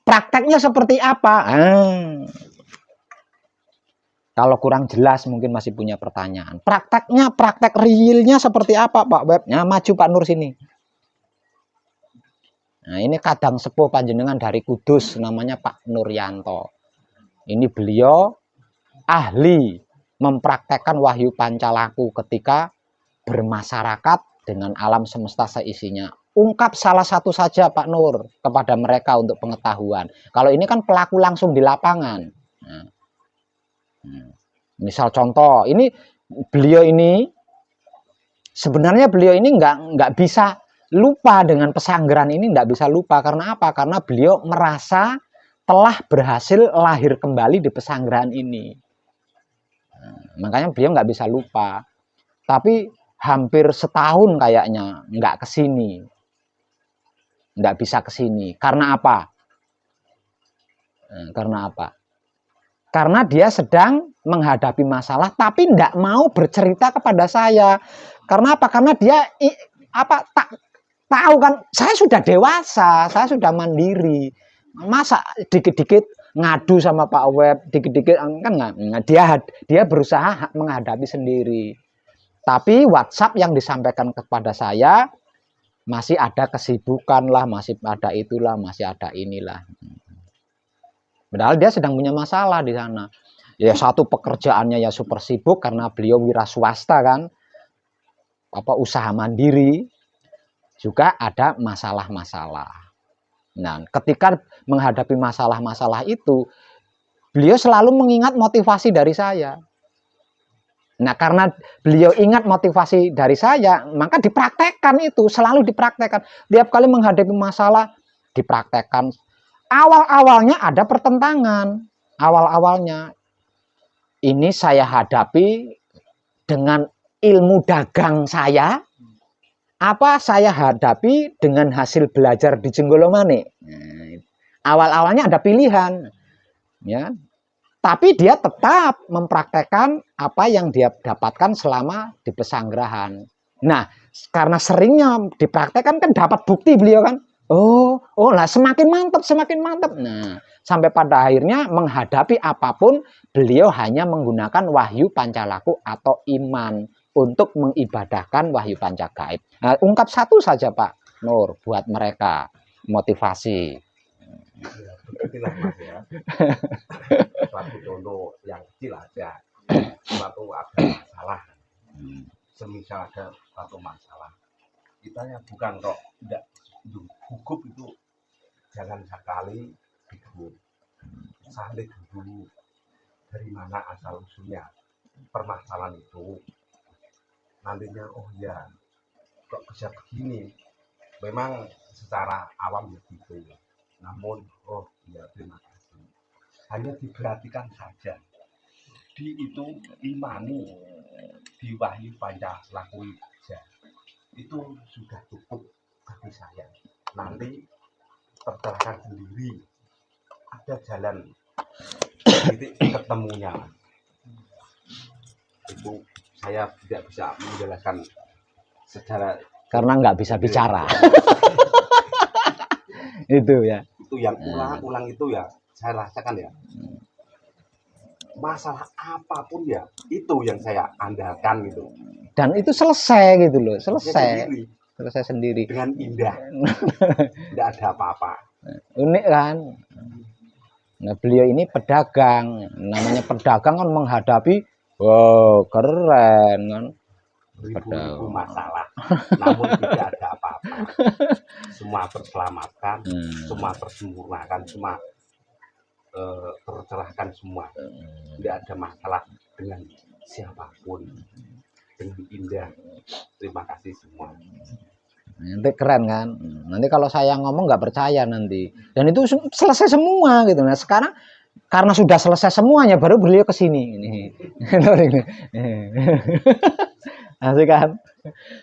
Prakteknya seperti apa? Kalau kurang jelas mungkin masih punya pertanyaan. Prakteknya, praktek realnya seperti apa Pak Web? Nah, maju Pak Nur sini. Nah, ini kadang sepuh panjenengan dari Kudus, namanya Pak Nuryanto. Ini beliau ahli mempraktekkan wahyu pancalaku ketika bermasyarakat dengan alam semesta seisinya. Ungkap salah satu saja Pak Nur kepada mereka untuk pengetahuan. Kalau ini kan pelaku langsung di lapangan. Nah, misal contoh, ini beliau ini sebenarnya beliau ini nggak bisa lupa dengan pesanggeran ini, nggak bisa lupa karena apa? Karena beliau merasa telah berhasil lahir kembali di pesanggeran ini. Nah, makanya beliau nggak bisa lupa. Tapi hampir setahun kayaknya nggak kesini, nggak bisa kesini. Karena apa? Karena apa? Karena dia sedang menghadapi masalah, tapi tidak mau bercerita kepada saya. Karena apa? Karena dia tahu kan, saya sudah dewasa, saya sudah mandiri. Masa dikit-dikit ngadu sama Pak Web, dikit-dikit kan nggak. Dia berusaha menghadapi sendiri. Tapi WhatsApp yang disampaikan kepada saya masih ada kesibukan lah, masih ada itulah, masih ada inilah. Padahal dia sedang punya masalah di sana. Ya satu pekerjaannya ya super sibuk karena beliau wira swasta kan, usaha mandiri, juga ada masalah-masalah. Nah, ketika menghadapi masalah-masalah itu, beliau selalu mengingat motivasi dari saya. Nah, karena beliau ingat motivasi dari saya, maka dipraktekkan itu, selalu dipraktekkan. Tiap kali menghadapi masalah, dipraktekkan. Awal-awalnya ada pertentangan. Awal-awalnya ini saya hadapi dengan ilmu dagang saya, apa saya hadapi dengan hasil belajar di Jenggolomane. Nah, awal-awalnya ada pilihan, ya. Tapi dia tetap mempraktekkan apa yang dia dapatkan selama di pesanggerahan. Nah, karena seringnya dipraktekkan kan dapat bukti beliau kan. Oh lah semakin mantap, semakin mantap. Nah, sampai pada akhirnya menghadapi apapun beliau hanya menggunakan wahyu pancalaku atau iman untuk mengibadahkan wahyu pancagaib. Nah, ungkap satu saja Pak Nur buat mereka motivasi. Itulah Mas ya. Suatu contoh yang kecil aja. Suatu ada masalah. Semisal ada suatu masalah. Kitanya bukan kok tidak gugup itu jangan sekali digugup. Salik dulu dari mana asal usulnya permasalahan itu. Nantinya oh ya kok bisa begini. Memang secara awam begitu. Namun, oh ya terima kasih. Hanya diperhatikan saja. Di itu imani di wahyu pancalaku saja. Itu sudah cukup bagi saya. Nanti tercerahkan sendiri. Ada jalan titik ketemunya. Itu saya tidak bisa menjelaskan secara karena nggak bisa bicara. Itu ya. Itu yang ulang-ulang itu ya saya rasakan ya. Masalah apapun ya itu yang saya andalkan gitu. Dan itu selesai gitu loh, selesai sendiri dengan indah. Tidak ada apa-apa. Unik kan. Nah, beliau ini pedagang. Namanya pedagang kan menghadapi keren kan. Ribu-ribu masalah, namun tidak ada apa-apa. Semua terselamatkan, semua tersempurnakan, semua tercerahkan semua. Tidak ada masalah dengan siapapun, dengan indah. Terima kasih semua. Nanti keren kan. Nanti kalau saya ngomong nggak percaya nanti. Dan itu selesai semua gitu. Nah sekarang karena sudah selesai semuanya baru beliau ke sini. Asik kan?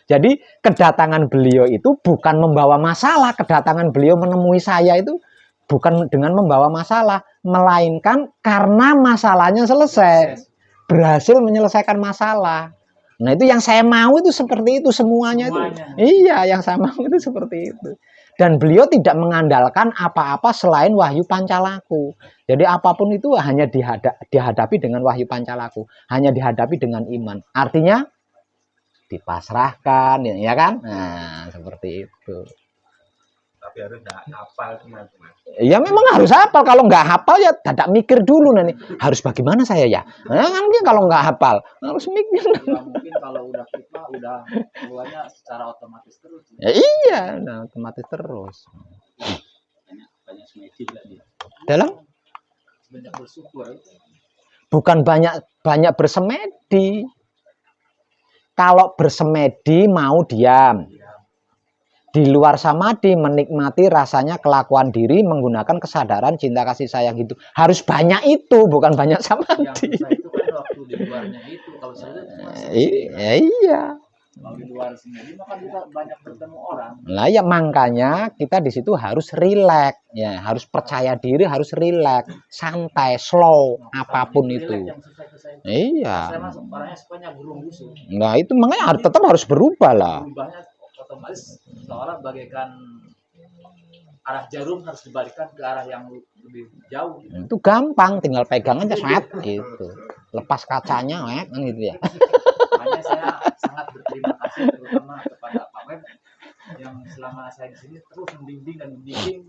Jadi kedatangan beliau itu bukan membawa masalah, kedatangan beliau menemui saya itu bukan dengan membawa masalah, melainkan karena masalahnya selesai, berhasil menyelesaikan masalah. Nah itu yang saya mau itu seperti itu semuanya. Itu. Iya, yang saya mau itu seperti itu. Dan beliau tidak mengandalkan apa-apa selain wahyu pancalaku. Jadi apapun itu hanya dihadapi dengan wahyu pancalaku, hanya dihadapi dengan iman. Artinya dipasrahkan, ya kan? Nah seperti itu. Tapi harus hafal teman-teman. Ya memang harus hafal. Kalau nggak hafal ya tidak mikir dulu nanti harus bagaimana saya ya. Nah, kan kalau nggak hafal harus mikir. Ya, mungkin kalau udah kita udah keluarnya secara otomatis terus. Ya, iya, nah, otomatis terus. Banyak semedi lah dia. Dalam Banyak bersyukur. Bukan banyak bersemedi. Kalau bersemedi mau diam. Di luar samadhi menikmati rasanya kelakuan diri menggunakan kesadaran cinta kasih sayang itu. Harus banyak itu, bukan banyak samadhi. Yang itu kan waktu di luarnya itu. Kalau saya iya. Kalau di luar sendiri maka kita banyak bertemu orang. Nah ya makanya kita di situ harus rileks, ya harus percaya diri, harus rileks, santai, slow, apapun itu. Iya. Orangnya sukanya gurung-gusu. Nah itu makanya tetap harus berubah lah. Berubahnya otomatis seolah bagaikan arah jarum harus dibalikkan ke arah yang lebih jauh. Itu gampang, tinggal pegang aja set gitu. Lepas kacanya, kan gitu ya. Makanya saya sangat berterima kasih terutama kepada Pak Web yang selama saya di sini terus membimbing dan membimbing.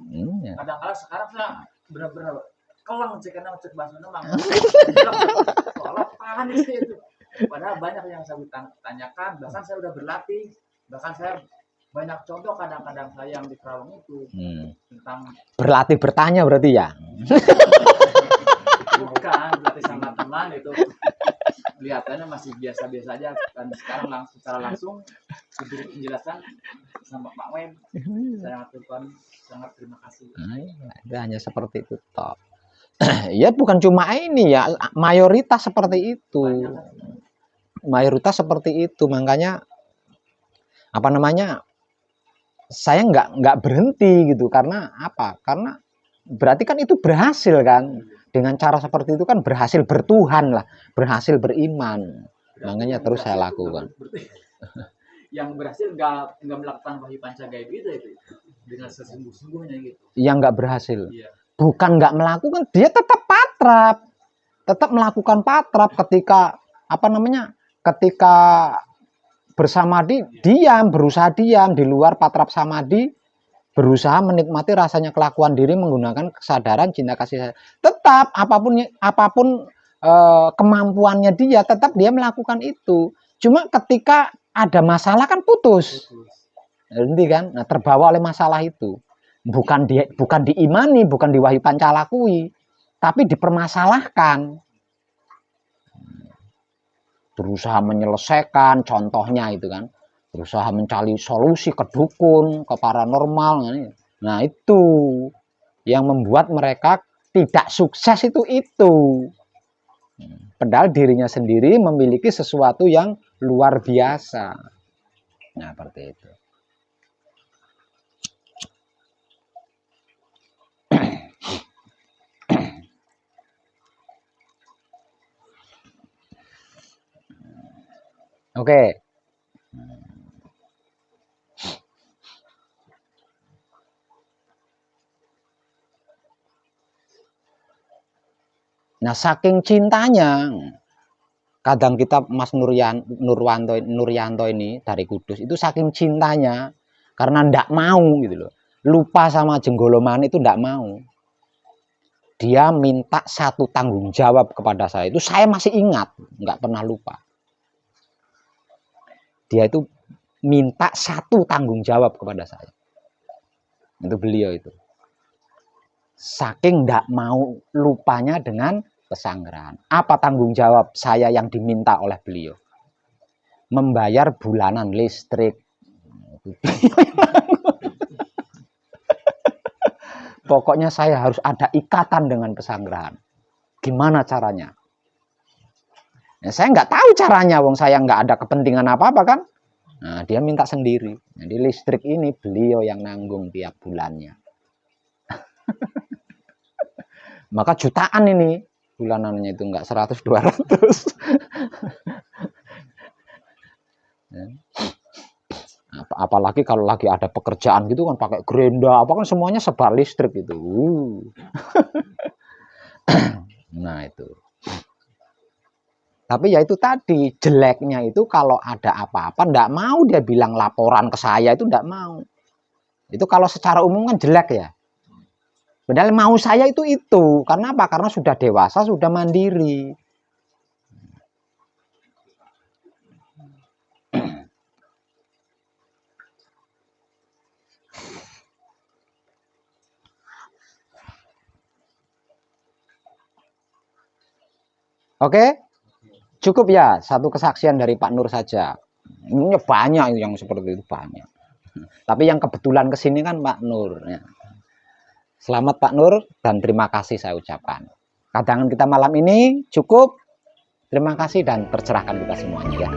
Kadang-kadang sekarang saya benar-benar kelang karena cek bahasa memang. Soalnya panik sih itu. Padahal banyak yang saya tanyakan, bahkan saya udah berlatih, bahkan saya banyak contoh kadang-kadang saya yang di Kerawang itu tentang berlatih bertanya berarti ya. Bukan berlatih sama teman itu kelihatannya masih biasa-biasa aja dan sekarang secara langsung diberi penjelasan sama Pak Wen. Saya sangat terima kasih. Itu hanya seperti itu toh. Ya bukan cuma ini ya, mayoritas seperti itu. Mayoritas seperti itu, makanya apa namanya? Saya nggak berhenti gitu karena apa? Karena berarti kan itu berhasil kan, dengan cara seperti itu kan berhasil bertuhan lah, berhasil beriman. Makanya terus saya lakukan. Yang berhasil nggak melakukan wahyu panca gaib itu dengan sesungguh-sungguhnya gitu. Yang nggak berhasil, bukan nggak melakukan, dia tetap patrap, tetap melakukan patrap ketika apa namanya? Ketika bersamadhi diam, berusaha diam di luar patrap samadhi, berusaha menikmati rasanya kelakuan diri menggunakan kesadaran cinta kasih sayang. Tetap apapun kemampuannya dia, tetap dia melakukan itu. Cuma ketika ada masalah kan putus. Nanti kan, nah, terbawa oleh masalah itu. Bukan diimani, bukan diwahyu pancalakui, tapi dipermasalahkan. Berusaha menyelesaikan, contohnya itu kan, berusaha mencari solusi ke dukun, ke paranormal. Nah itu yang membuat mereka tidak sukses itu. Padahal dirinya sendiri memiliki sesuatu yang luar biasa. Nah seperti itu. Oke. Nah, saking cintanya, kadang kita Mas Nuryanto ini dari Kudus itu saking cintanya karena ndak mau gitu loh. Lupa sama Jenggoloman itu ndak mau. Dia minta satu tanggung jawab kepada saya. Itu saya masih ingat, nggak pernah lupa. Dia itu minta satu tanggung jawab kepada saya. Itu beliau itu. Saking ndak mau lupanya dengan pesanggrahan. Apa tanggung jawab saya yang diminta oleh beliau? Membayar bulanan listrik. Pokoknya saya harus ada ikatan dengan pesanggrahan. Gimana caranya? Ya, saya nggak tahu caranya, wong saya nggak ada kepentingan apa-apa kan. Nah, dia minta sendiri. Jadi listrik ini beliau yang nanggung tiap bulannya. Maka jutaan ini bulanannya itu nggak 100-200. apalagi kalau lagi ada pekerjaan gitu kan pakai gerenda, apa kan semuanya serba listrik gitu. Nah itu. Tapi ya itu tadi, jeleknya itu kalau ada apa-apa ndak mau dia bilang laporan ke saya, itu ndak mau. Itu kalau secara umum kan jelek ya. Padahal mau saya itu, karena apa? Karena sudah dewasa, sudah mandiri. Oke, cukup ya satu kesaksian dari Pak Nur saja. Ini banyak yang seperti itu, banyak. Tapi yang kebetulan kesini kan Pak Nur. Ya. Selamat Pak Nur dan terima kasih saya ucapkan. Kadangan kita malam ini cukup. Terima kasih dan tercerahkan kita semuanya ya.